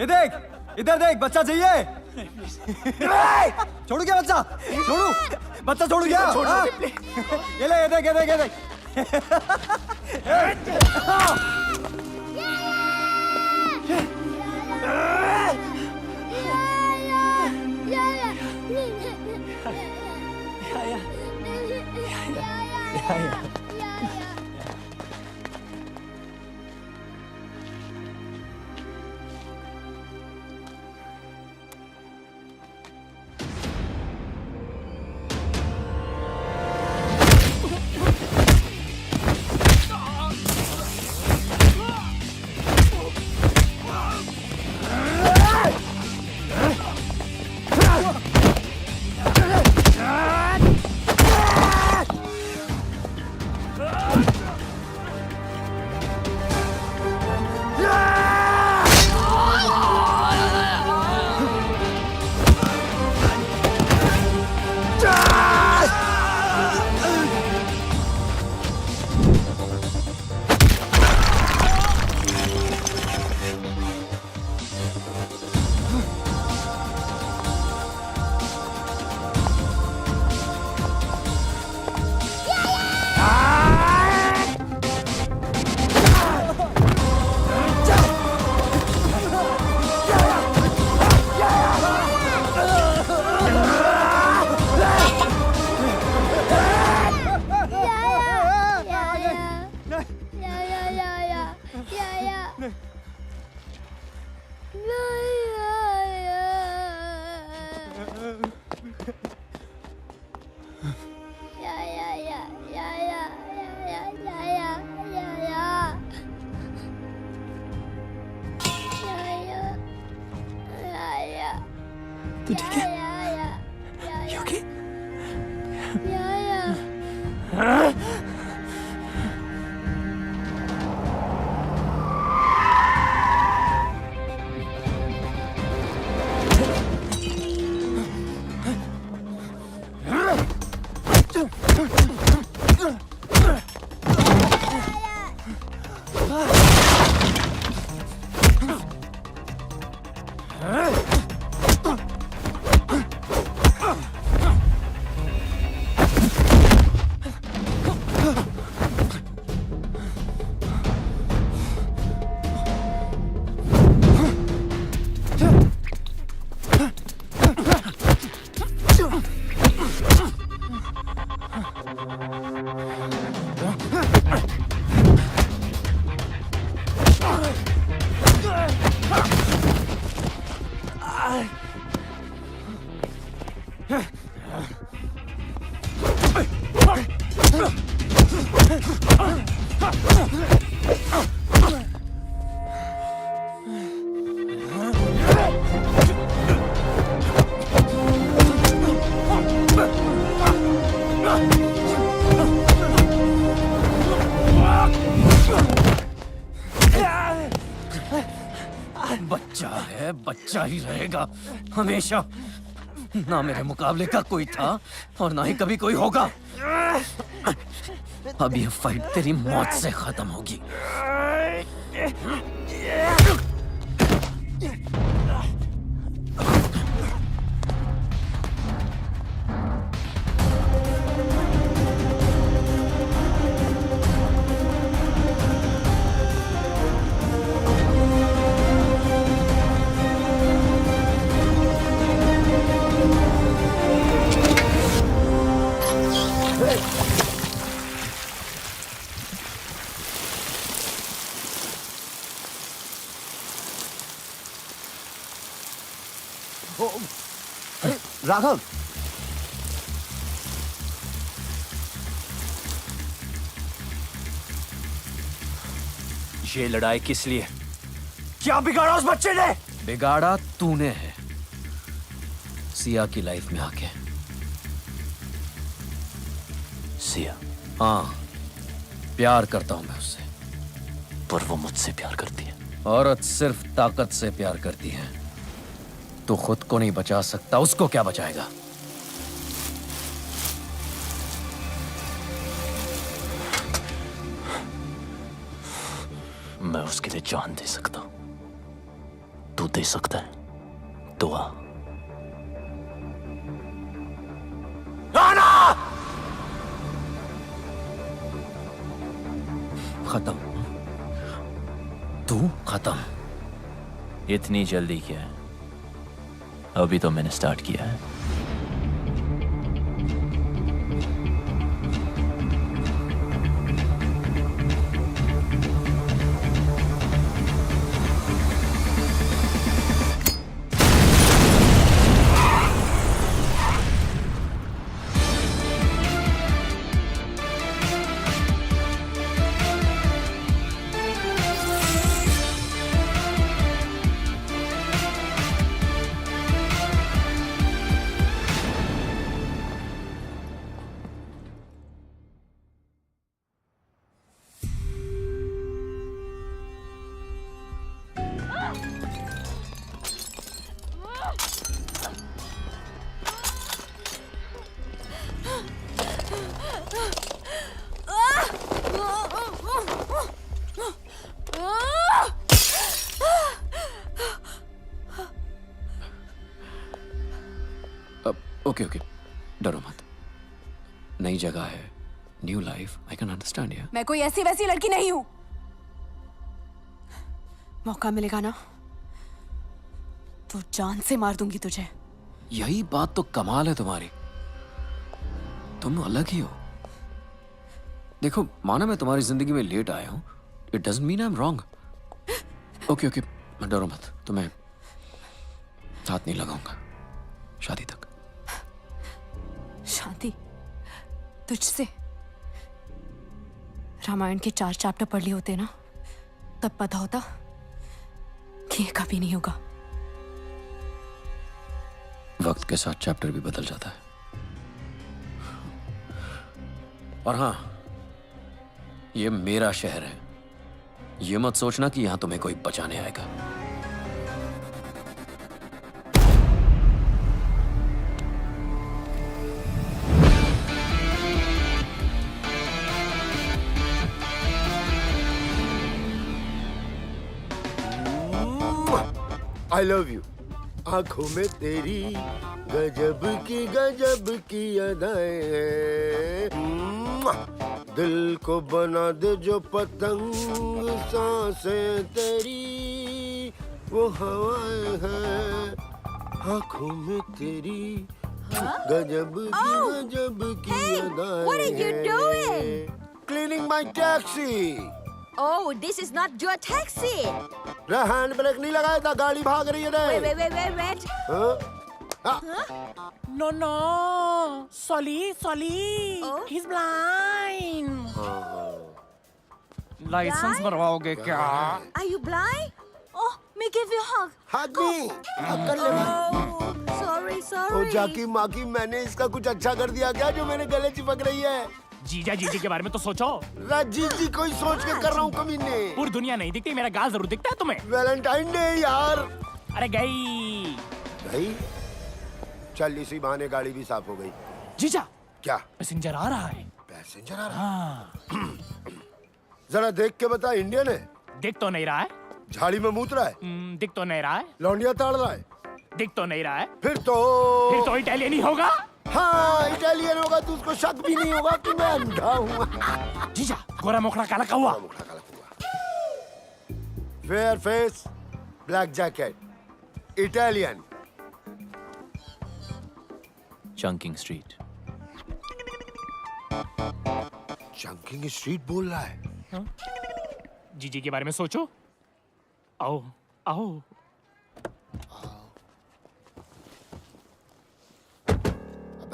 ये देख, इधर देख, बच्चा चाहिए। छोड़ू क्या बच्चा? छोड़ू, बच्चा छोड़ू क्या? हाँ? ये ले, ये देख, ये देख, ये देख। तू ठीक है? You okay? बच्चा है, बच्चा ही रहेगा हमेशा। ना मेरे मुकाबले का कोई था और ना ही कभी कोई होगा। अब ये फाइट तेरी मौत से खत्म होगी। राघव, ये लड़ाई किस लिए? क्या बिगाड़ा उस बच्चे ने? बिगाड़ा तूने है सिया की लाइफ में आके। सिया? हाँ, प्यार करता हूं मैं उससे। पर वो मुझसे प्यार करती है। औरत सिर्फ ताकत से प्यार करती है। तू खुद को नहीं बचा सकता, उसको क्या बचाएगा? मैं उसके लिए जान दे सकता हूं। तू दे सकता है? दुआ। आना! खत्म। तू खत्म। इतनी जल्दी क्या है? अभी तो मैंने स्टार्ट किया है। ओके ओके, डरो मत। नई जगह है, new life, I can understand यार। मैं कोई ऐसी वैसी लड़की नहीं हूं। मौका मिलेगा ना तो जान से मार दूंगी तुझे। यही बात तो कमाल है तुम्हारी, तुम अलग ही हो। देखो, माना मैं तुम्हारी जिंदगी में लेट आया हूं, it doesn't mean I am wrong. Okay okay, डरो मत, तुम्हें हाथ नहीं लगाऊंगा शादी तक। शादी तुझसे? रामायण के 4 चैप्टर पढ़ लिए होते ना, तब पता होता कि ये कभी नहीं होगा। वक्त के साथ चैप्टर भी बदल जाता है। और हाँ, ये मेरा शहर है, ये मत सोचना कि यहां तुम्हें कोई बचाने आएगा। I love you। आंखों में तेरी गजब की अदाएं हैं। दिल को बना दे जो पतंग, सांसें तेरी वो हवाएं हैं। आंखों में तेरी गजब की अदाएं। what are you doing? Cleaning my taxi। Oh, this is not your taxi. Hand brake नहीं लगाया था, गाड़ी भाग रही है रे। Wait. No, Solly. He's blind. Licence बनवाओगे क्या? Are you blind? Oh, me give you a hug. Hug me. कर ले। Sorry. ओ जाकी माकी, मैंने इसका कुछ अच्छा कर दिया क्या जो मेरे गले चिपक रही है? जीजा जीजी के बारे में तो सोचो। जी कोई सोच के कर रहा हूँ कमीने। पूरी दुनिया नहीं दिखती, मेरा गाल जरूर दिखता है तुम्हें। वैलेंटाइन डे यार। अरे गई। चल इसी बहाने गाड़ी भी साफ हो गई। जीजा क्या पैसेंजर आ रहा है? पैसेंजर आ रहा है? जरा देख के बता, इंडियन है? दिख तो नहीं रहा है। झाड़ी में मूत रहा है? दिख तो नहीं रहा है। लौंडिया ताड़ रहा है? दिख तो नहीं रहा है। फिर तो इटालियन ही होगा। हाँ इटालियन होगा तो उसको शक भी नहीं होगा कि मैं अंधा हूँ। जीजा गोरा मोखड़ा काला कौवा। Fair face, black jacket, Italian. Chunking street. Chunking street बोल रहा है? जीजी के बारे में सोचो। आओ आओ।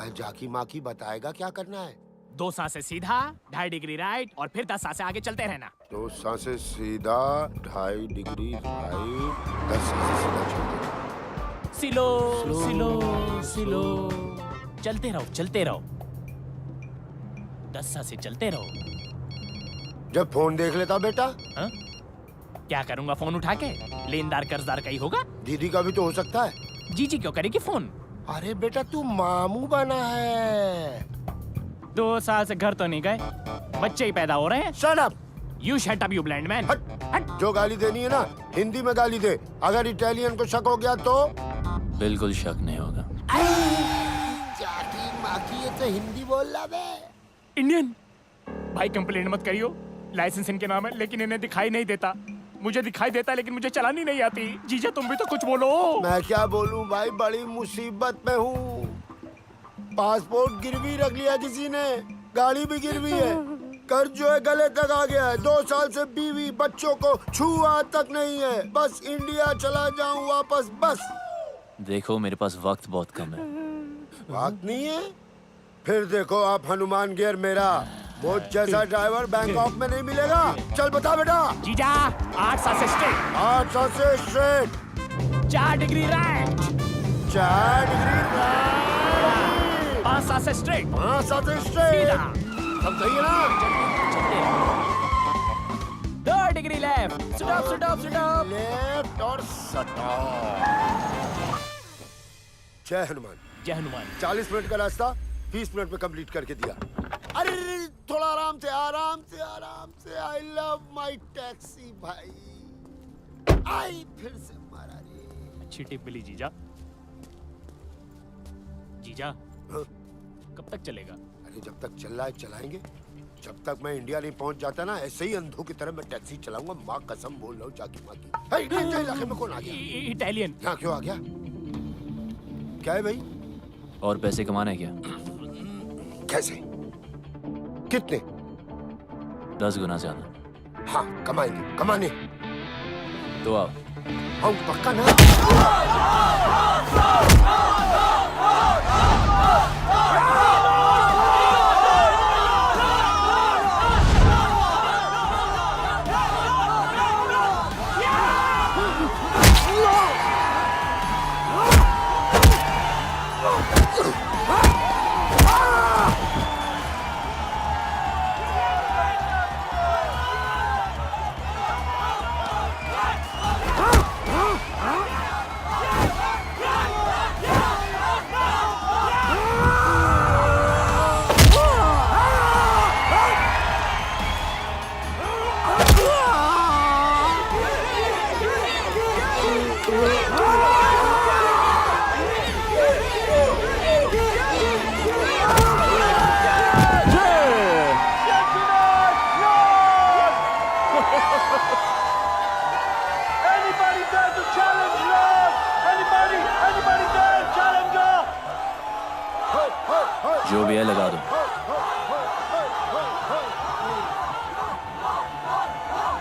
अब जाकी माकी बताएगा क्या करना है। 2 सांसें सीधा, 2.5 डिग्री राइट और फिर 10 सांसें आगे चलते रहना। 2 सांसें सीधा, 2.5 डिग्री राइट, 10 सांसें सीधा चलते। सिलो सिलो सिलो। चलते रहो चलते रहो। 10 सांसें चलते रहो। जब फोन देख लेता बेटा? हा? क्या करूंगा फोन उठा के? लेनदार कर्जदार का ही होगा। दीदी का भी तो हो सकता है। जीजी क्यों करेगी फोन? अरे बेटा तू मामू बना है। 2 साल से घर तो नहीं गए, बच्चे ही पैदा हो रहे हैं। Shut up! You shut up, you blind man. हट। जो गाली देनी है ना हिंदी में गाली दे। अगर इटालियन को शक हो गया तो? बिल्कुल शक नहीं होगा। जाकी माकी ये तो हिंदी बोल रहा बे। इंडियन भाई कंप्लेंट मत करियो। लाइसेंस इनके नाम है लेकिन इन्हें दिखाई नहीं देता। मुझे दिखाई देता लेकिन मुझे चलानी नहीं आती। जीजा तुम भी तो कुछ बोलो। मैं क्या बोलूं भाई, बड़ी मुसीबत में हूँ। पासपोर्ट गिरवी रख लिया किसी ने, गाड़ी भी गिरवी है, कर्ज जो है गले तक आ गया है। 2 साल से बीवी बच्चों को छुआ तक नहीं है। बस इंडिया चला जाऊं वापस बस। देखो मेरे पास वक्त बहुत कम है। वक्त नहीं है? फिर देखो आप हनुमान गियर मेरा वो जैसा ड्राइवर बैंकॉक में नहीं मिलेगा। चल बता बेटा। जीजा 8 सांसें स्ट्रेट। 8 सांसें straight. 4 degree right. 4 degree right. 5 सांसें स्ट्रेट। 5 सांसें स्ट्रेट। सब सही है ना? 2 degree left. Stop stop stop. Left और स्टॉप। जय हनुमान। जय हनुमान। 40 मिनट का रास्ता 20 मिनट में कंप्लीट करके दिया। अरे थोड़ा आराम से आराम से आराम से। आई लव माई टैक्सी भाई। आई फिर से मारा रे। अच्छी टिप मिली जीजा। जीजा कब तक चलेगा? अरे जब तक चल रहा है चलाएंगे। जब तक मैं इंडिया नहीं पहुंच जाता ना ऐसे ही अंधों की तरह मैं टैक्सी चलाऊंगा। माँ कसम बोल रहा हूँ जाकी माकी। इलाके में कौन आ गया? इटालियन। यहाँ क्यों आ गया? क्या है भाई? और पैसे कमाना है क्या? कैसे? कितने? 10 गुना ज्यादा। हाँ कमाएंगे, कमाने। तो आओ। आओ पक्का ना? जो भी है लगा दो।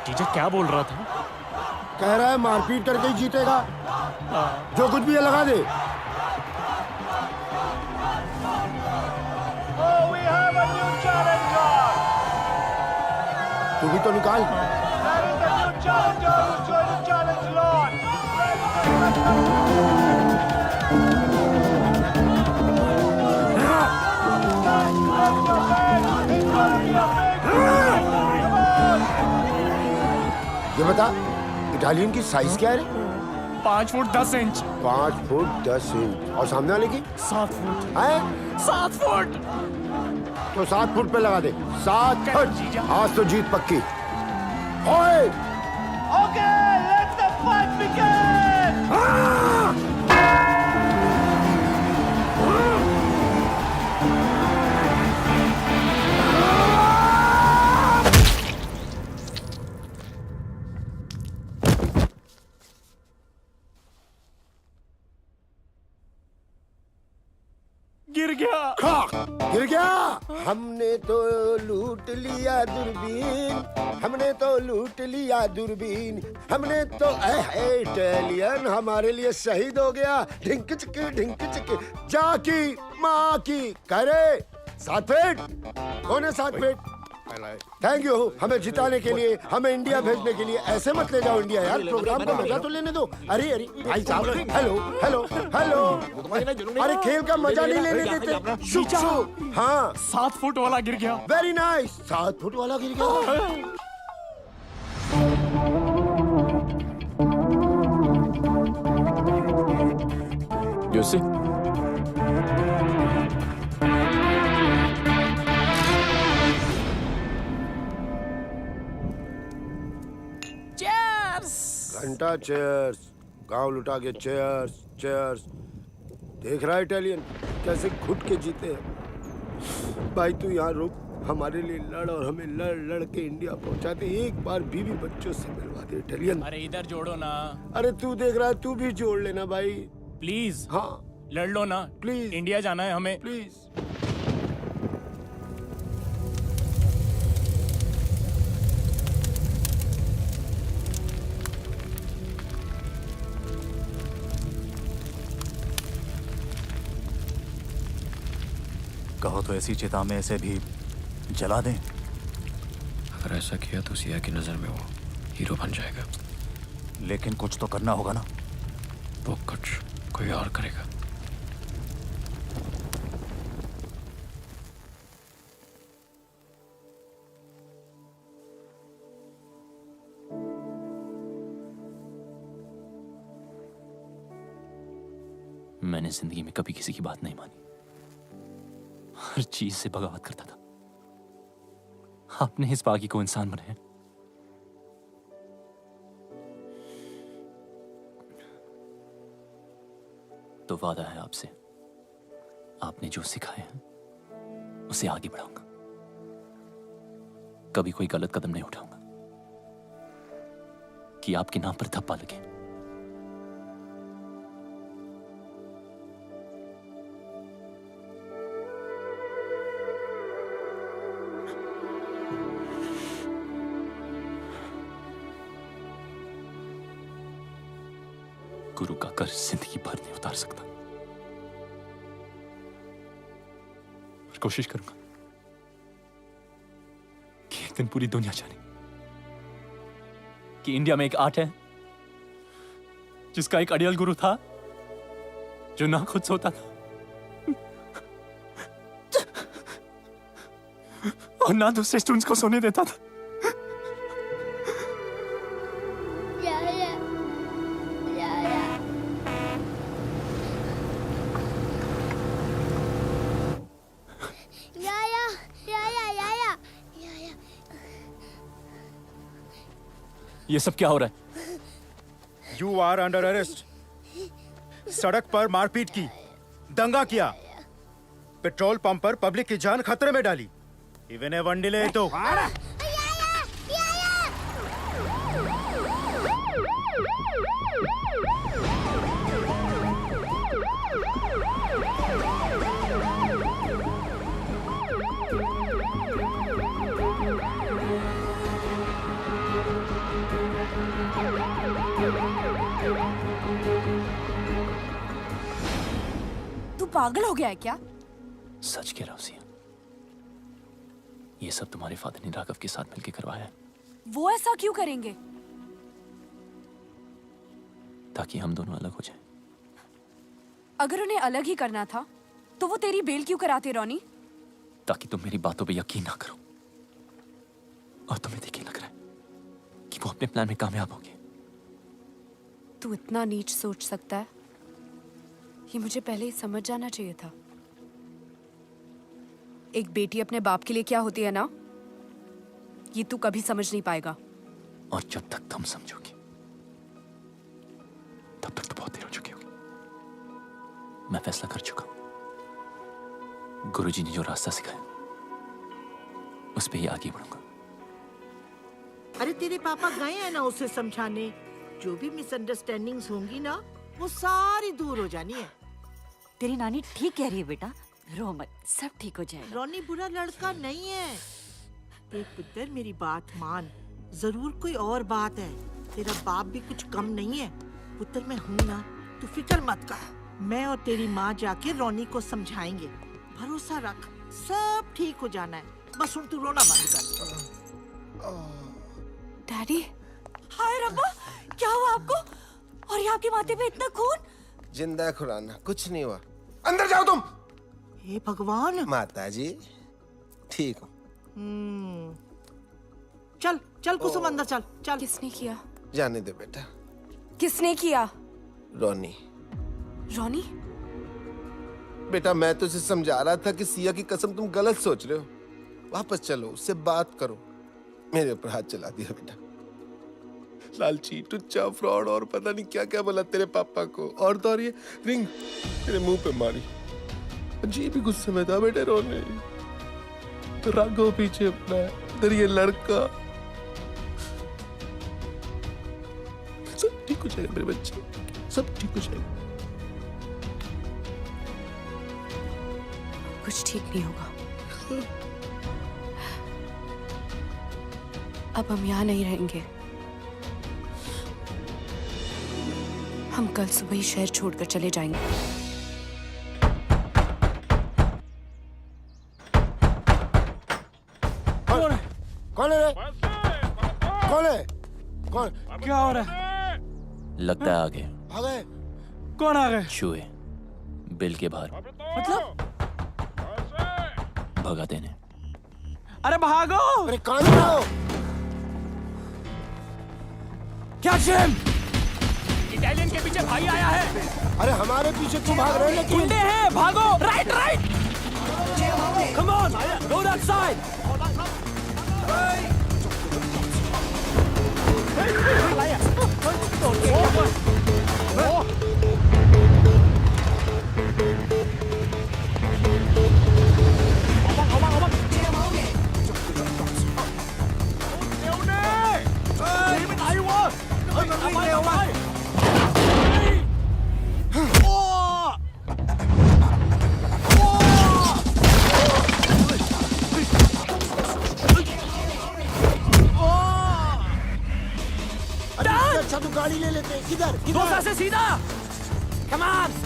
जीजा क्या बोल रहा था? कह रहा है मारपीट करके ही जीतेगा। जो कुछ भी है लगा दे। तू भी तो निकाल। ये बता इटालियन की साइज क्या है रे? 5 फुट 10 इंच। 5 foot 10 inch. और सामने वाले की 7 फुट। है 7 फुट। तो 7 फुट पे लगा दे। 7 फुट। आज तो जीत पक्की। ओए okay, let the fight begin. गिर गया। गिर गया। हमने तो लूट लिया दूरबीन, हमने तो लूट लिया दूरबीन, हमने तो इटालियन हमारे लिए शहीद हो गया। ढिंक चिक जाकी माँ की करे। 7 फीट। कौन है 7 फीट? थैंक यू हमें जिताने के लिए, हमें इंडिया भेजने के लिए। ऐसे मत ले जाओ इंडिया यार, प्रोग्राम को मजा तो लेने दो। अरे अरे भाई साहब, हेलो हेलो हेलो। अरे खेल का मजा नहीं लेने देते। शुभ। हाँ 7 फुट वाला गिर गया। Very nice. 7 फुट वाला गिर गया। You see? घंटा चेयर्स, गांव लुटा के चेयर्स चेयर्स। देख रहा है इटालियन कैसे घुट के जीते हैं। भाई तू यहाँ रुक, हमारे लिए लड़ और हमें लड़ लड़ के इंडिया पहुंचा दे। एक बार बीवी बच्चों से मिलवा दे इटालियन। अरे इधर जोड़ो ना। अरे तू देख रहा है, तू भी जोड़ लेना भाई प्लीज। हाँ लड़ लो ना प्लीज। इंडिया जाना है हमें प्लीज। कहो तो ऐसी चिता में ऐसे भी जला दें। अगर ऐसा किया तो सिया की नजर में वो हीरो बन जाएगा। लेकिन कुछ तो करना होगा ना। वो कुछ कोई और करेगा। मैंने जिंदगी में कभी किसी की बात नहीं मानी, हर चीज से बगावत करता था। आपने इस बागी को इंसान बनाया। तो वादा है आपसे, आपने जो सिखाया है उसे आगे बढ़ाऊंगा। कभी कोई गलत कदम नहीं उठाऊंगा कि आपके नाम पर धब्बा लगे। गुरु का कर्ज जिंदगी भर नहीं उतार सकता, और कोशिश करूंगा कि एक दिन पूरी दुनिया जाने कि इंडिया में एक आर्ट है जिसका एक अड़ियल गुरु था जो ना खुद सोता था और ना दूसरे स्टूडेंट्स को सोने देता था। ये सब क्या हो रहा है? You are under arrest. सड़क पर मारपीट की, दंगा किया, पेट्रोल पंप पर पब्लिक की जान खतरे में डाली। इवन ए वन डिले तो तू पागल हो गया है क्या? सच कह रहा हूं सिया, ये सब तुम्हारे फादर ने राघव के साथ मिलकर करवाया है। वो ऐसा क्यों करेंगे? ताकि हम दोनों अलग हो जाएं। अगर उन्हें अलग ही करना था तो वो तेरी बेल क्यों कराते रोनी? ताकि तुम मेरी बातों पे यकीन ना करो और तुम्हें देखिए लग रहा है कि वो अपने प्लान में कामयाब हो गए। तू इतना नीच सोच सकता है, ये मुझे पहले ही समझ जाना चाहिए था। एक बेटी अपने बाप के लिए क्या होती है ना, ये तू कभी समझ नहीं पाएगा। और जब तक तुम समझोगी तब तक तो बहुत देर हो चुकी होगी। मैं फैसला कर चुका हूं। गुरुजी ने जो रास्ता सिखाया उस पे ही आगे बढ़ूंगा। अरे तेरे पापा गए हैं ना उसे समझाने। जो भी मिसअंडरस्टैंडिंग्स होंगी ना वो सारी दूर हो जानी है। तेरी नानी ठीक कह रही है बेटा, रो मत, सब ठीक हो जाएगा। रोनी बुरा लड़का नहीं है। देख पुत्र मेरी बात मान, जरूर कोई और बात है। तेरा बाप भी कुछ कम नहीं है। पुत्र मैं हूं ना, तू फिक्र मत कर। मैं और तेरी माँ जाके रोनी को समझाएंगे। भरोसा रख, सब ठीक हो जाना है। बस तू रोना बंद कर। डैडी, हाय रब्बा, क्या हुआ आपको? और ये आपके माथे पे इतना खून? जिंदा खुराना, कुछ नहीं हुआ। अंदर जाओ तुम। हे भगवान। माता जी ठीक हो? चल चल कुसुम अंदर चल चल। किसने किया? जाने दे बेटा। किसने किया? रोनी। रोनी? बेटा मैं तुझे समझा रहा था कि सिया की कसम तुम गलत सोच रहे हो। वापस चलो, उससे बात करो। मेरे ऊपर हाथ चला दिया बेटा। लालची, टुच्चा, फ्रॉड और पता नहीं क्या क्या बोला तेरे पापा को। और तो और ये रिंग तेरे मुंह पे मारी। जी भी गुस्से में था बेटे रोने। तो राघव पीछे अपना है, इधर ये लड़का। सब ठीक हो जाएगा मेरे बच्चे, सब ठीक हो जाएगा। कुछ ठीक नहीं होगा। अब हम यहाँ नहीं रहेंगे। हम कल सुबह ही शहर छोड़कर चले जाएंगे। कौन है रे? कौन है? कौन? क्या हो रहा है? लगता है आ गए। आ गए? कौन आ गए? चूहे बिल के बाहर मतलब? भगा देने। अरे भागो! अरे कहाँ जाओ? क्या जेम? इटालियन के पीछे भाई आया है। अरे हमारे पीछे क्यों भाग रहे हैं? लेकिन गुंडे हैं, भागो! Right right! Come on, go that side. अच्छा तो गाड़ी ले लेते हैं। किधर? किधर? से सीधा। Come on.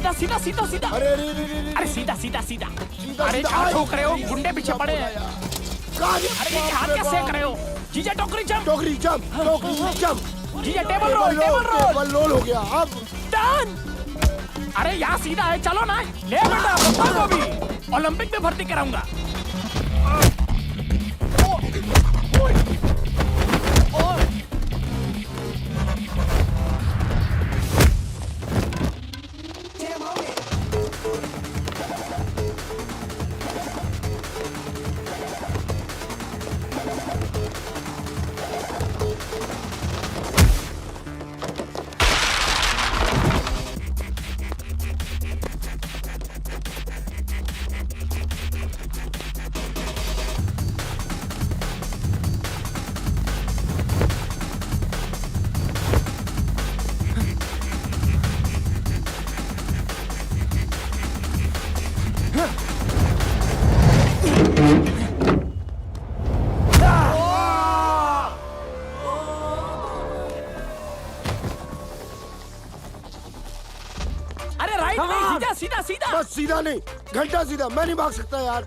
सीधा सीधा सीधा। अरे सीधा सीधा सीधा। अरे क्या ठोक रहे हो? गुंडे पीछे पड़े हैं। अरे ये हाथ क्या सेक रहे हो? जीजा टोकरी जंप। टोकरी जंप। टोकरी जंप। जीजा टेबल रोल। टेबल रोल हो गया। अब डन। अरे यहाँ सीधा है, चलो ना। ले बेटा बता को भी ओलंपिक में भर्ती कराऊंगा। अरे राइट नहीं, सीधा सीधा सीधा। बस सीधा नहीं, घंटा सीधा। मैं नहीं भाग सकता यार।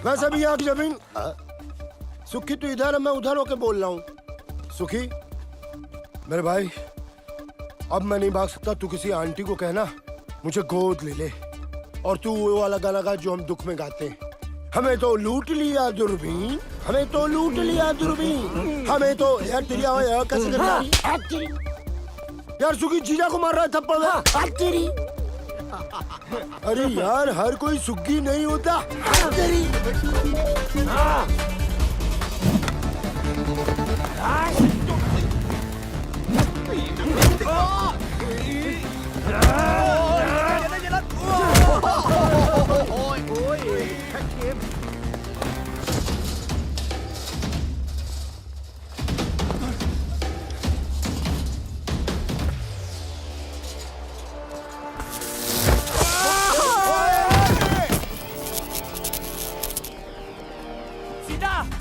वैसे भी यहाँ की जमीन। सुखी तू इधर है, मैं उधर होके बोल रहा हूँ। सुखी मेरे भाई, अब मैं नहीं भाग सकता। तू किसी आंटी को कहना मुझे गोद ले ले, और तू वो वाला गाना गा जो हम दुख में गाते हैं। हमें तो लूट लिया दूरबीन, हमें तो लूट लिया दूरबीन, हमें तो यार तेरी आवाज़ कैसे कर यार। सुखी जीजा को मार रहा है थप्पड़ में। तेरी अरे यार, हर कोई सुग्गी नहीं होता। तेरी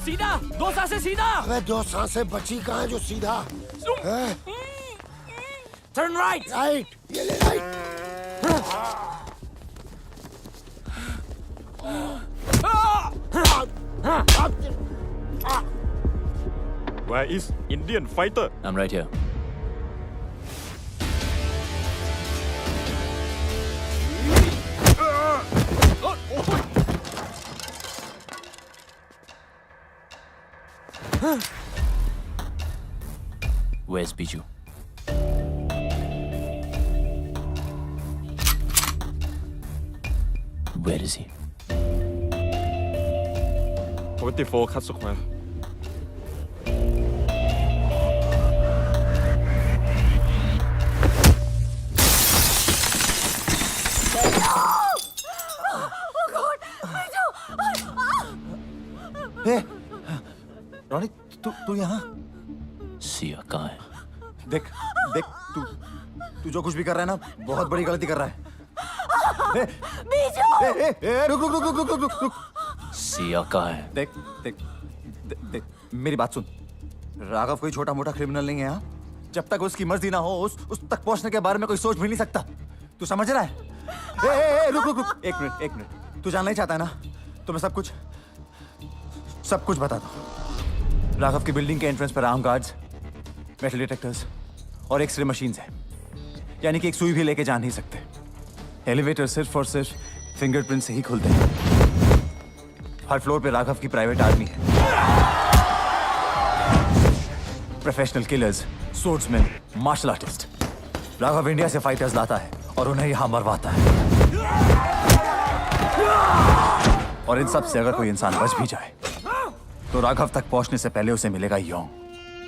सीधा, 2 सांसें सीधा। अबे 2 सांसें बची कहाँ है जो सीधा? Turn right. राइट, ये ले right. Where is Indian fighter? I'm right here. Where's Biju? Where is he? 44 cut square. Ronnie, तू यहाँ? सिया कहाँ है? देख देख, तू जो कुछ भी कर रहा है ना, बहुत बड़ी गलती कर रहा है। रुक रुक रुक रुक रुक रुक रुक। सिया कहाँ है? देख देख देख, मेरी बात सुन। राघव कोई छोटा मोटा क्रिमिनल नहीं है। हाँ, जब तक उसकी मर्जी ना हो, उस तक पहुंचने के बारे में कोई सोच भी नहीं सकता। तू समझ रहा है? रुक रुक रुक, एक मिनट। तू जानना ही चाहता है ना, तो मैं सब कुछ बता दूं। राघव की बिल्डिंग के एंट्रेंस पर आर्म गार्ड्स, मेटल डिटेक्टर्स और एक्सरे मशीन्स हैं। यानी कि एक सुई भी लेके जा नहीं सकते। एलिवेटर सिर्फ और सिर्फ फिंगरप्रिंट से ही खुलते हैं। हर फ्लोर पे राघव की प्राइवेट आर्मी है। Professional killers, swordsman, martial artist. Raghav India से फाइटर्स लाता है और उन्हें यहां मरवाता है। और इन सब से अगर कोई इंसान बच भी जाए तो राघव तक पहुंचने से पहले उसे मिलेगा योंग।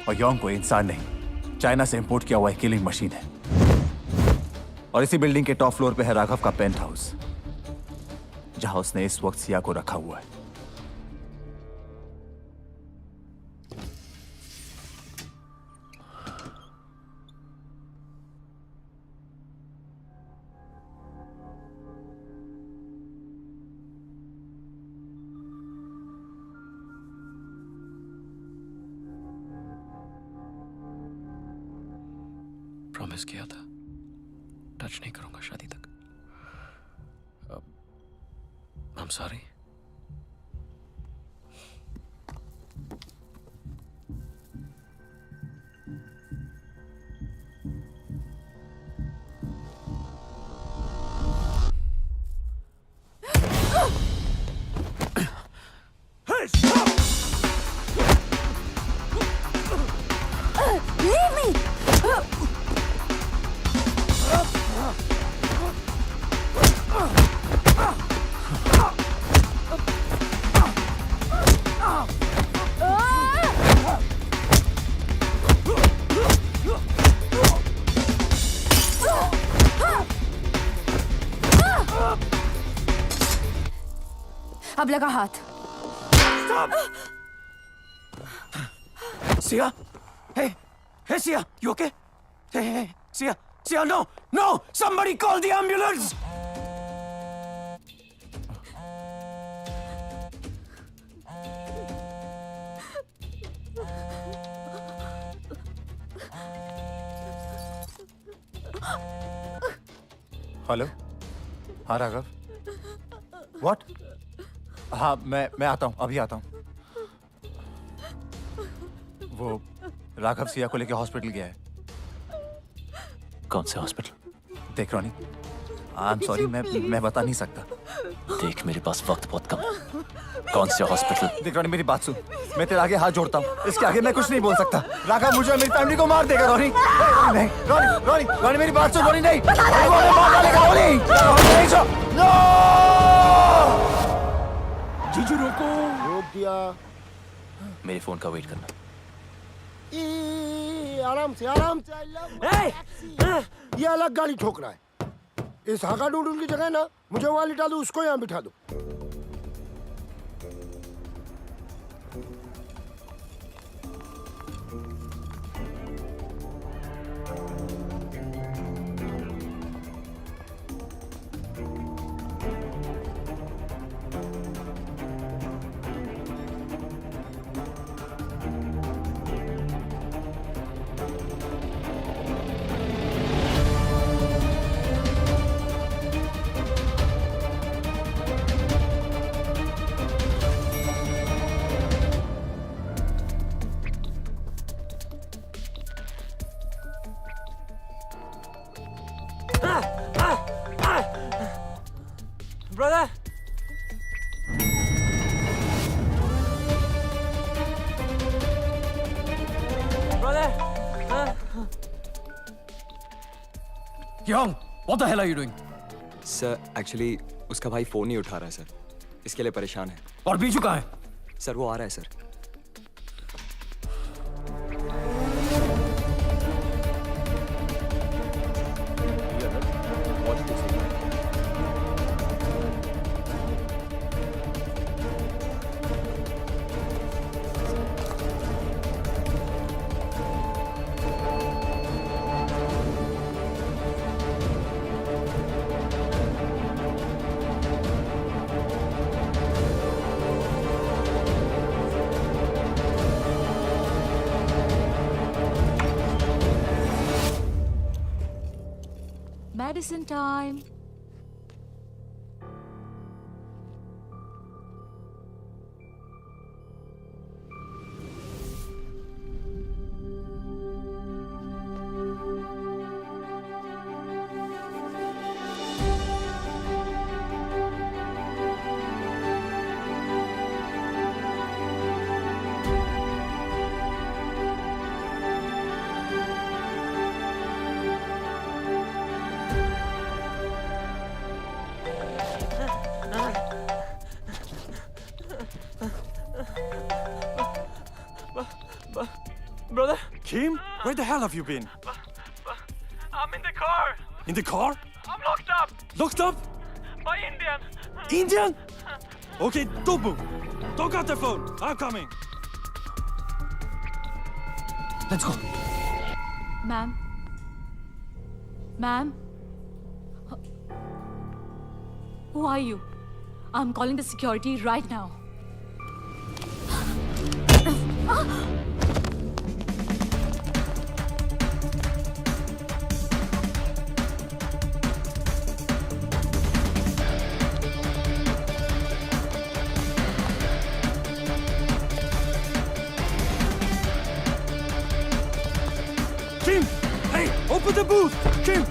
और योंग कोई इंसान नहीं, चाइना से इंपोर्ट किया हुआ एक किलिंग मशीन है। और इसी बिल्डिंग के टॉप फ्लोर पे है राघव का पेंट हाउस, जहां उसने इस वक्त सिया को रखा हुआ है। प्रॉमिस किया था टच नहीं करूंगा शादी तक। I'm sorry. Leave me! अब लगा हाथ। Sia? Hey, Sia, you okay? Hey, Sia, no! Somebody call the ambulance! Hello. हाँ राघव। व्हाट? हाँ मैं आता हूँ, अभी आता हूँ। वो राघव सिया को लेके हॉस्पिटल गया है। कौन से हॉस्पिटल? देख रोनी, आई एम सॉरी, मैं बता नहीं सकता। देख मेरे पास वक्त बहुत कम है। कौन से हॉस्पिटल? देख रोनी, मेरी बात सुन, मैं तेरे आगे हाथ जोड़ता हूँ, इसके आगे मैं कुछ नहीं बोल सकता। राघव मुझे और मेरी फैमिली को मार देगा। रोनी नहीं, रोनी रोनी रोनी मेरी बात सुन। रोनी नहीं, वो हमें मार डालेगा। रोनी नहीं, नो! जीजू रोको। रोक दिया। मेरे फोन का वेट करना। आराम से आराम से। ये अलग गाड़ी ठोक रहा है। इस हाका डूडूल की जगह ना मुझे वहां लिटा दो, उसको यहाँ बिठा दो। Brother! Brother! Young, what the hell are you doing? Sir actually उसका भाई फोन नहीं उठा रहा है सर, इसके लिए परेशान है। और बीजू कहाँ है? सर वो आ रहा है sir. Medicine time. Brother? Kim, where the hell have you been? I'm in the car. In the car? I'm locked up. Locked up? By Indian. Indian? Okay, don't move. Don't cut the phone. I'm coming. Let's go. Ma'am? Ma'am? Who are you? I'm calling the security right now. Kim! Hey, open the booth! Kim!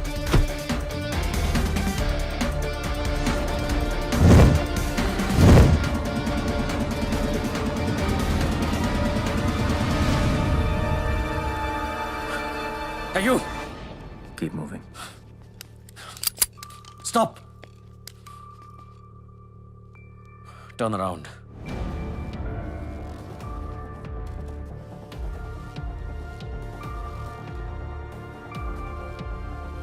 Hey, you! Keep moving. Stop! Turn around.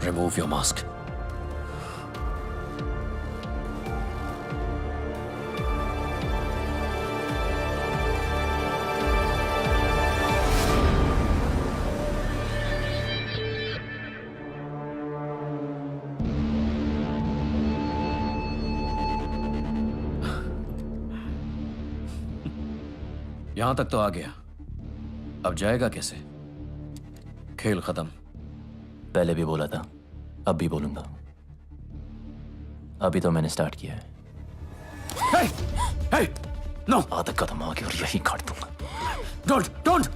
Remove your mask. यहां तक तो आ गया, अब जाएगा कैसे? खेल खत्म। पहले भी बोला था, अब भी बोलूंगा। अभी तो मैंने स्टार्ट किया है। Hey! Hey! No! आधा कदम आगे और यही काट दूंगा। Don't!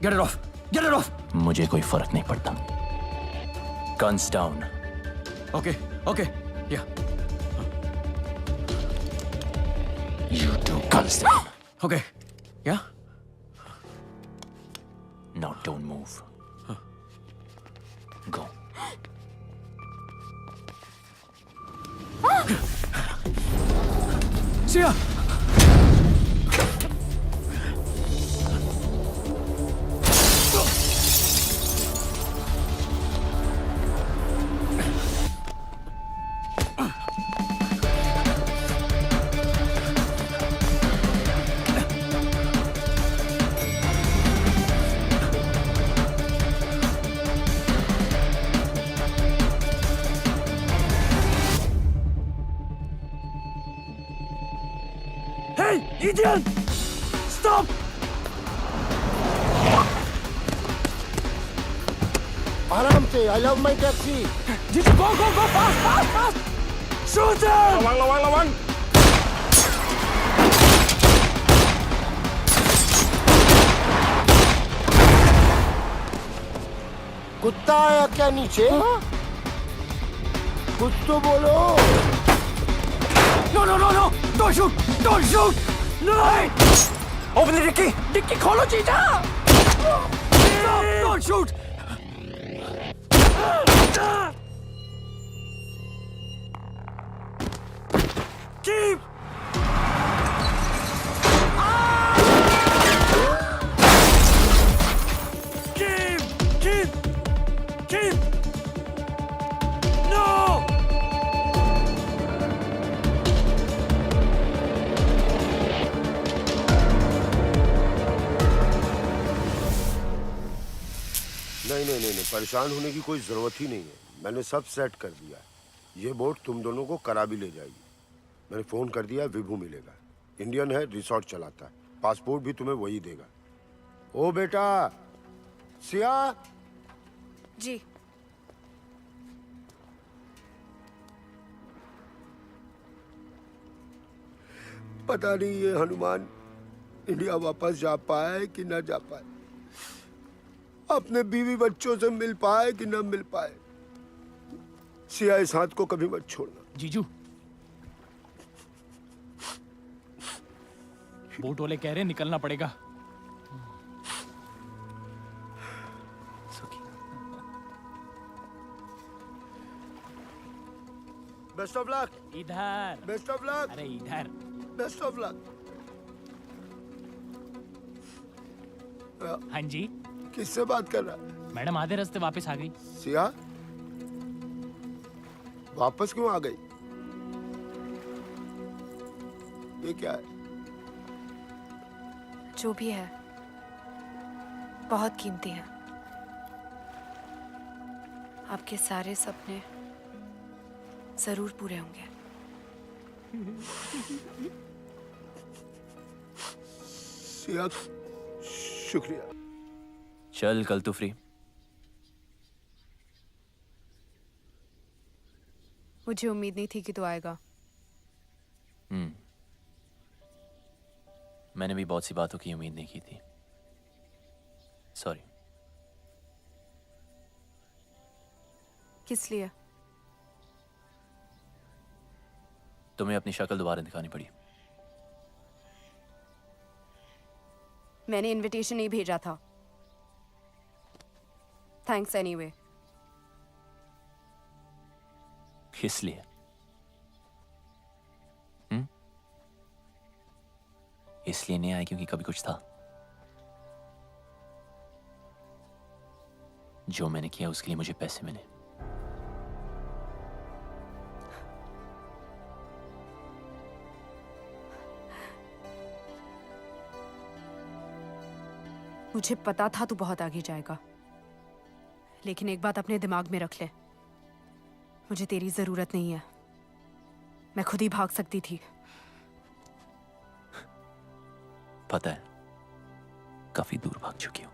Get it off! Get it off! मुझे कोई फर्क नहीं पड़ता। Guns down. Okay. Yeah. You two guns down. Okay. Yeah? Now don't move. Go. Sia! Hey, idiot! Stop! आराम से, I love my taxi. Gigi, go, fast! Shoot him! लवंग कुत्ता आया क्या नीचे? कुछ तो बोलो. No! Don't shoot! No! Open the dicky! Dicky खोलो जीजा! Stop! Don't shoot! Keep! Keep! No! नहीं, परेशान होने की कोई जरूरत ही नहीं है. मैंने सब सेट कर दिया. ये बोट तुम दोनों को करा भी ले जाएगी. मैंने फोन कर दिया, विभू मिलेगा. इंडियन है, रिसोर्ट चलाता है. पासपोर्ट भी तुम्हें वही देगा. ओ बेटा, सिया. जी पता नहीं ये हनुमान इंडिया वापस जा पाए कि ना जा पाए. अपने बीवी बच्चों से मिल पाए कि ना मिल पाए. सिया, इस हाथ को कभी मत छोड़ना. जीजू, बोट वाले कह रहे हैं निकलना पड़ेगा. Best of luck. इधर. Best of luck. अरे इधर. Best of luck. हाँ जी. किससे बात कर रहा है? मैडम आधे रास्ते वापस आ गई. सिया, वापस क्यों आ गई? ये क्या है? जो भी है बहुत कीमती है. आपके सारे सपने जरूर पूरे होंगे. सिया, शुक्रिया. चल, कल तू फ्री? मुझे उम्मीद नहीं थी कि तू आएगा. मैंने भी बहुत सी बातों की उम्मीद नहीं की थी. सॉरी. किस लिए? तुम्हें अपनी शक्ल दोबारा दिखानी पड़ी. मैंने इनविटेशन नहीं भेजा था. Thanks anyway. इसलिए इसलिए नहीं आया क्योंकि कभी कुछ था. जो मैंने किया उसके लिए मुझे पैसे मिले. मुझे पता था तू बहुत आगे जाएगा, लेकिन एक बात अपने दिमाग में रख ले. मुझे तेरी जरूरत नहीं है. मैं खुद ही भाग सकती थी. पता है, काफी दूर भाग चुकी हूं.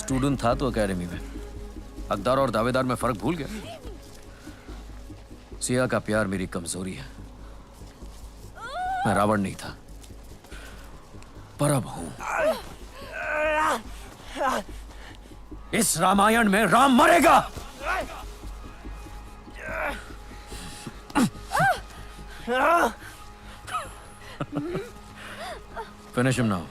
स्टूडेंट था तो एकेडमी में हकदार और दावेदार में फर्क भूल गया। सिया का प्यार मेरी कमजोरी है। मैं रावण नहीं था, पर अब हूं। इस रामायण में राम मरेगा। Finish him now.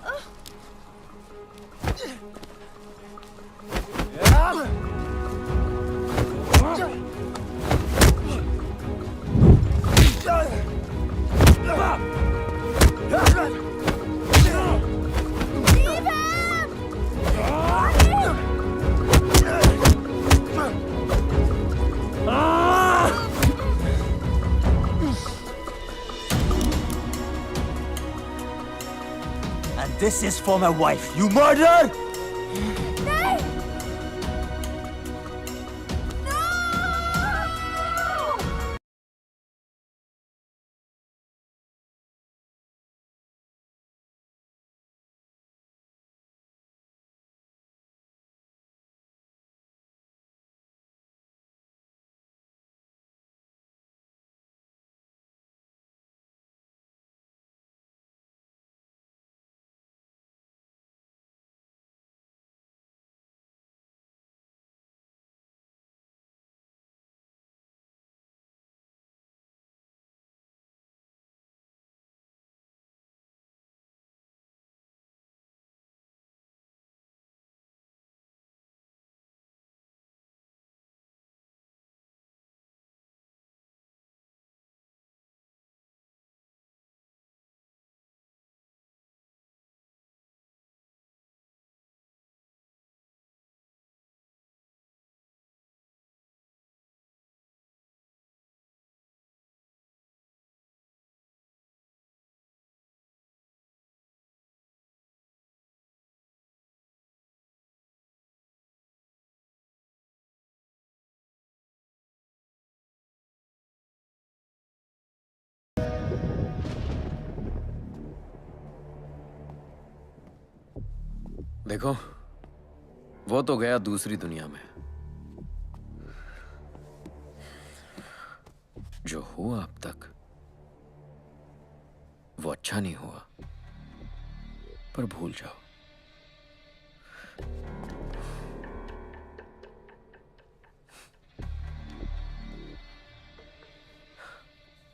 And this is for my wife. You murderer! देखो, वो तो गया दूसरी दुनिया में। जो हुआ अब तक वो अच्छा नहीं हुआ, पर भूल जाओ।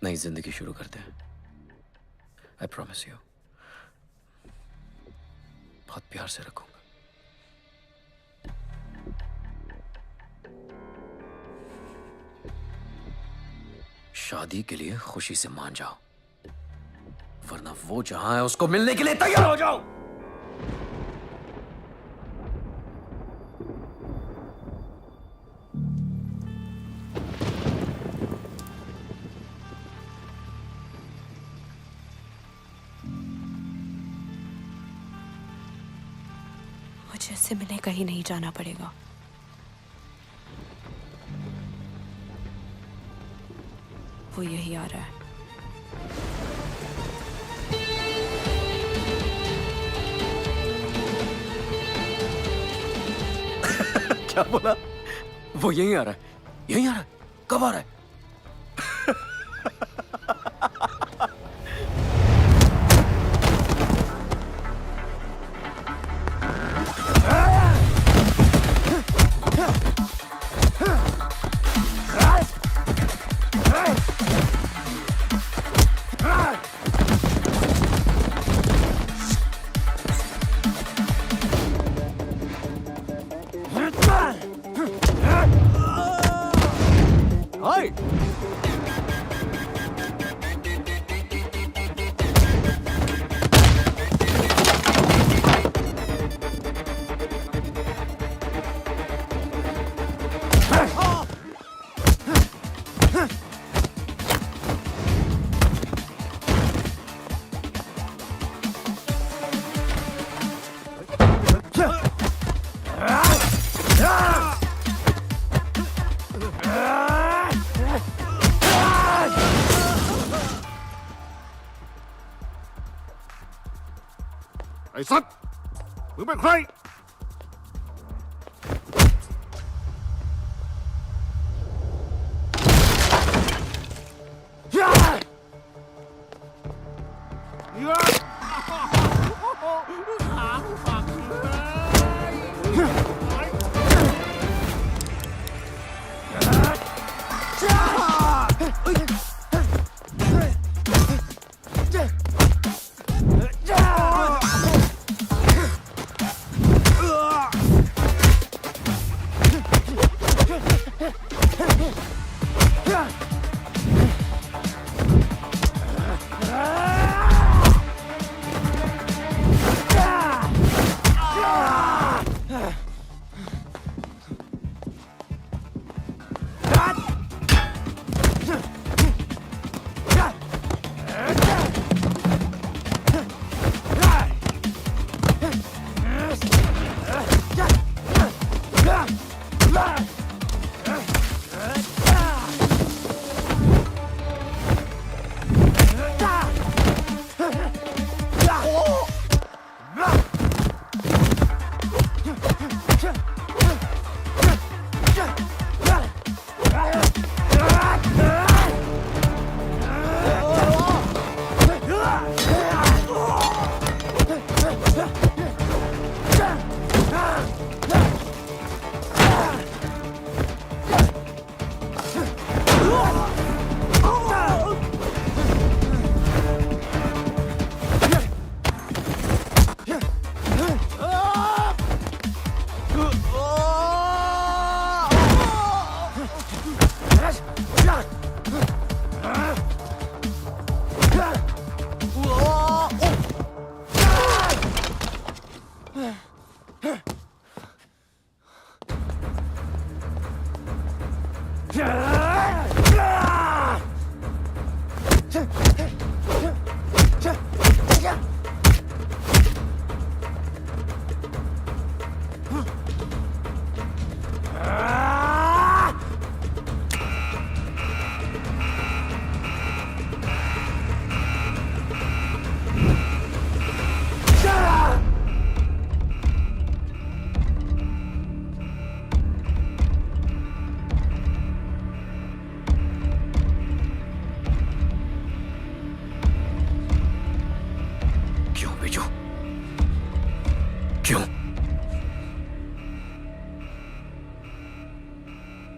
नई जिंदगी शुरू करते हैं। आई प्रॉमिस यू, बहुत प्यार से रखूंगा। शादी के लिए खुशी से मान जाओ, वरना वो जहां है उसको मिलने के लिए तैयार हो जाओ। मुझे इससे मिलने कहीं नहीं जाना पड़ेगा। वो यही आ रहा है। क्या बोला? वो यहीं आ रहा है। यहीं आ रहा है? कब आ रहा है?ไอ้สัตว์มึงเป็นใคร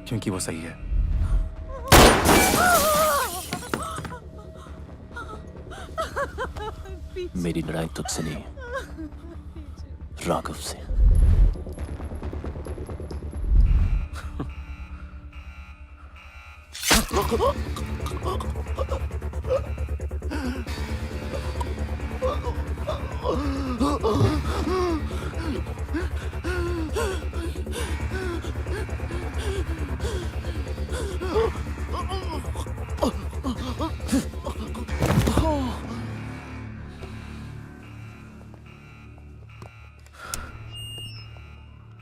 क्योंकि वो सही है। मेरी लड़ाई तुझसे नहीं, राघव से।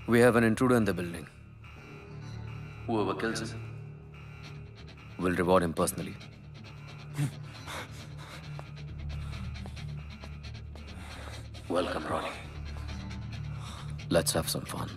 We have an intruder in the building. Whoever kills him will reward him personally. Welcome, Ronnie. Let's have some fun.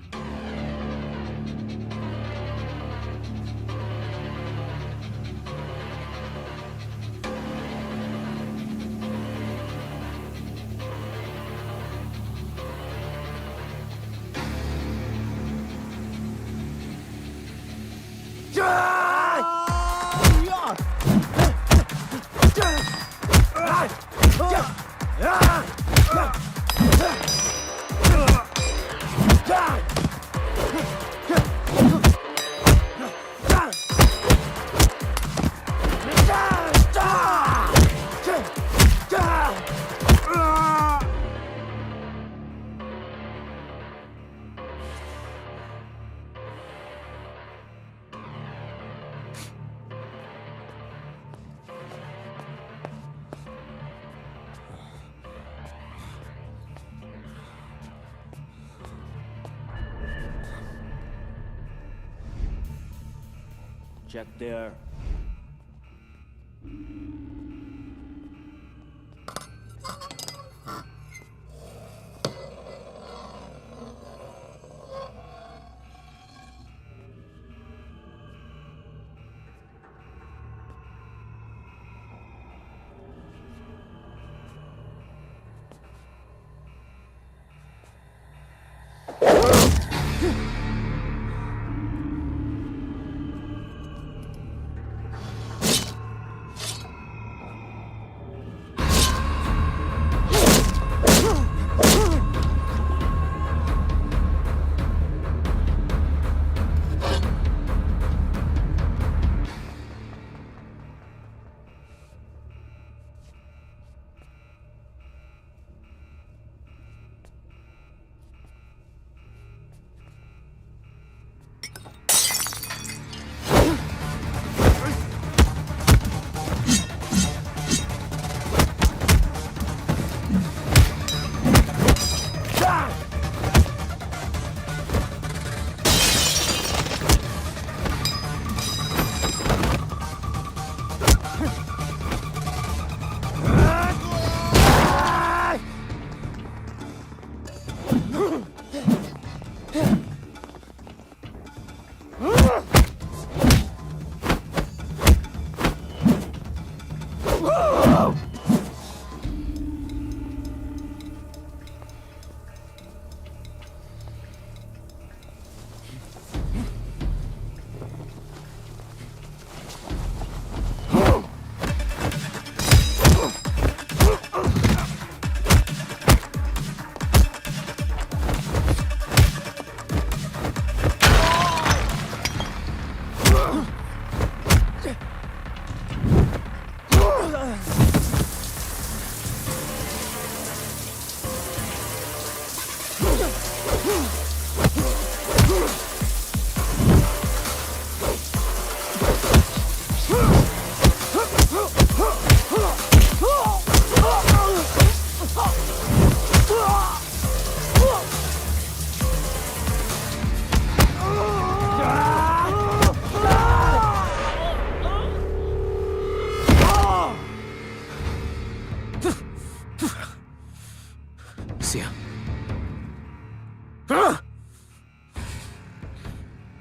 Check there.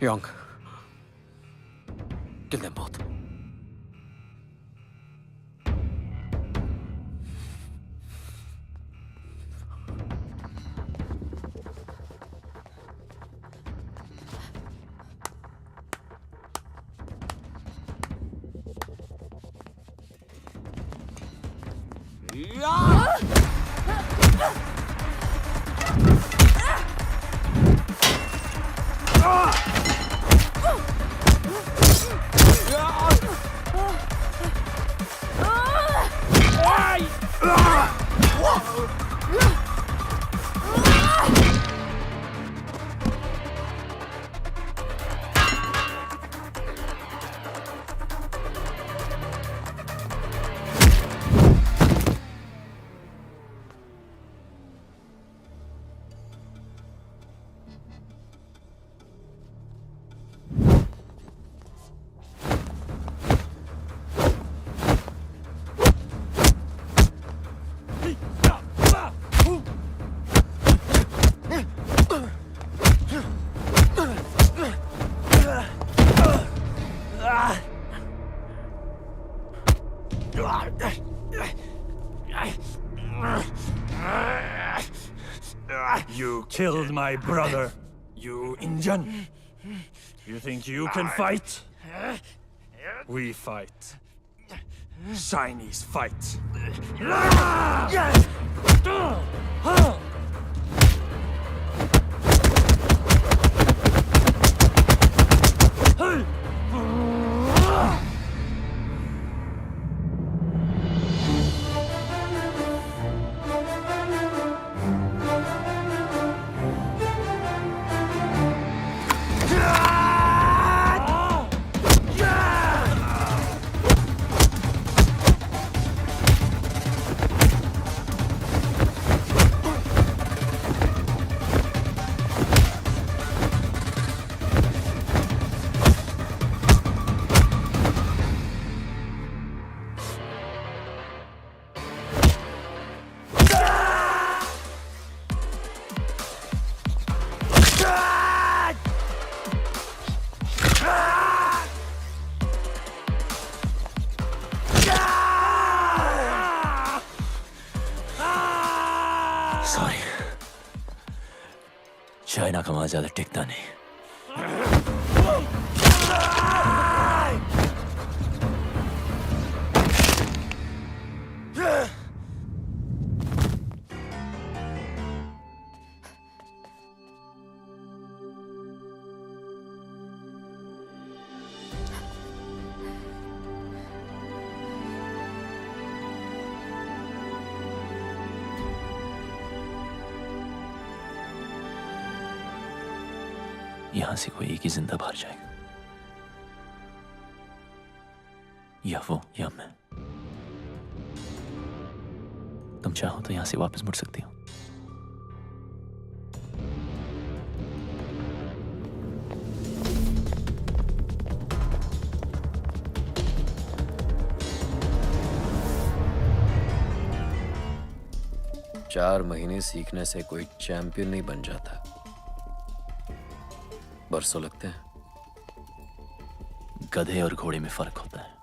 Young. Kill them both. You killed my brother, you Indian. You think you can fight? We fight. Chinese fight. China का माल ज्यादा टिकता नहीं। यहां से कोई एक ही जिंदा बाहर जाएगा, या वो या मैं। तुम चाहो तो यहां से वापस मुड़ सकती हो। चार महीने सीखने से कोई चैंपियन नहीं बन जाता, बरसों लगते हैं। गधे और घोड़े में फर्क होता है।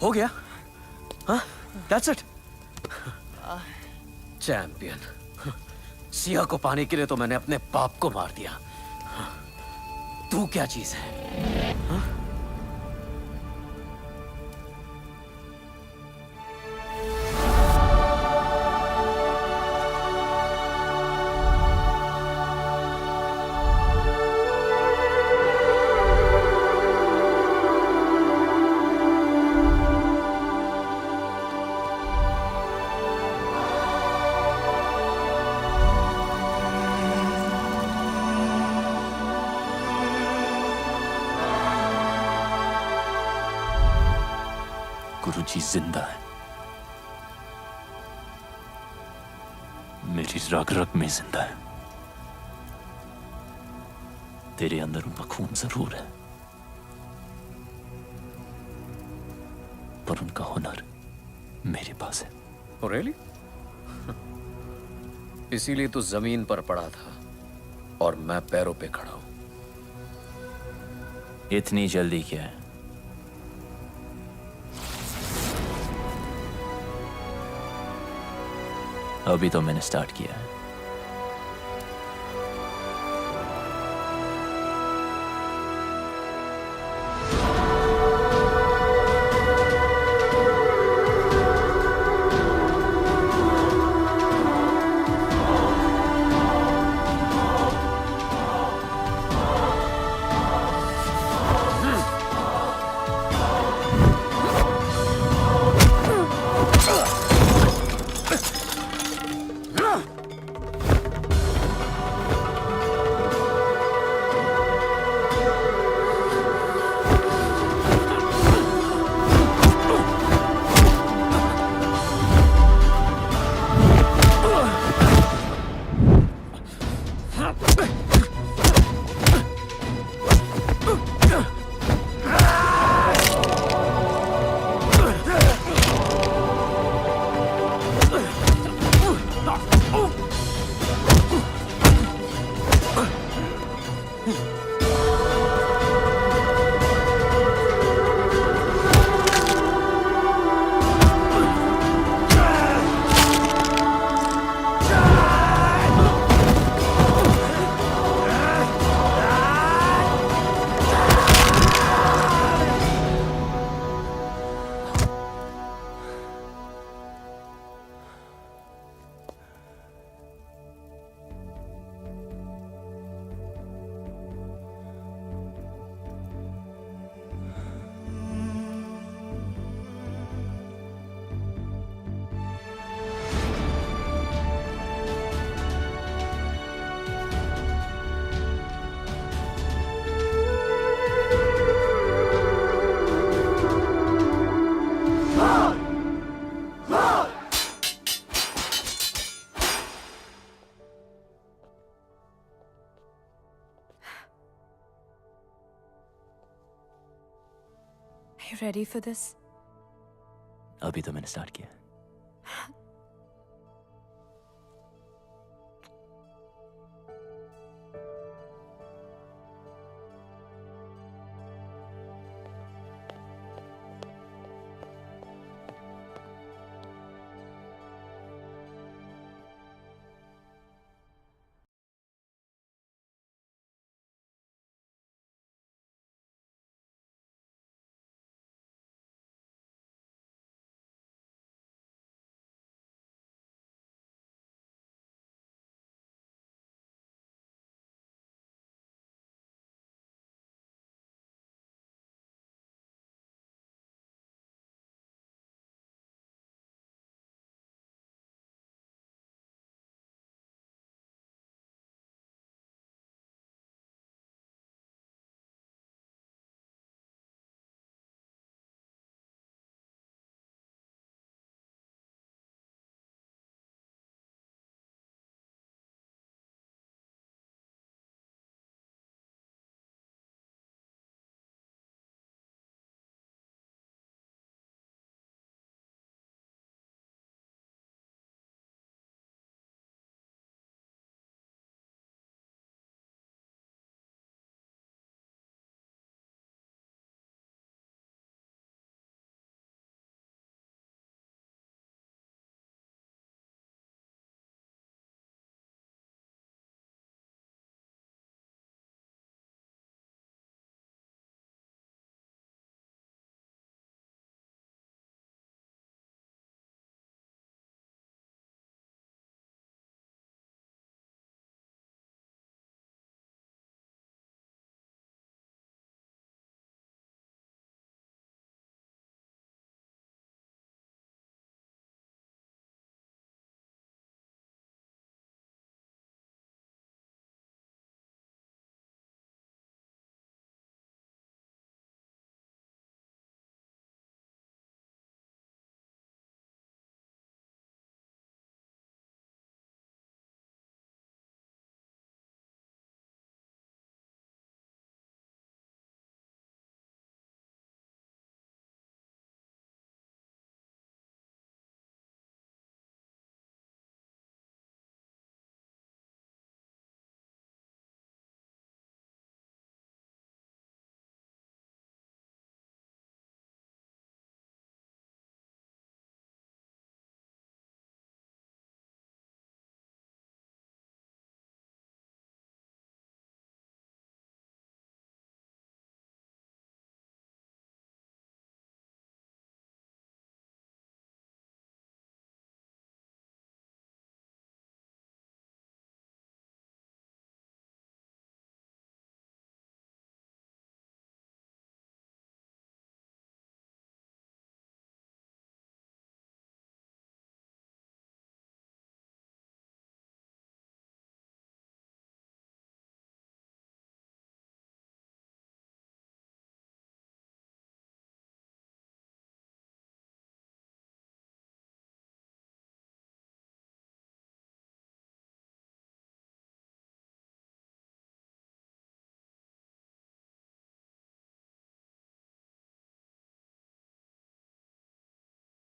हो गया? हाँ? That's it? चैंपियन। सिया को पाने के लिए तो मैंने अपने बाप को मार दिया। तू क्या चीज है? हाँ? गुरुजी जिंदा है, मेरी रग रग में जिंदा है। तेरे अंदर उनका खून जरूर है, पर उनका हुनर मेरे पास है। Oh, really? इसीलिए तो जमीन पर पड़ा था और मैं पैरों पे खड़ा हूं। इतनी जल्दी क्या है? अभी तो मैंने स्टार्ट किया है। you ready for this? अभी तो मैंने स्टार्ट किया.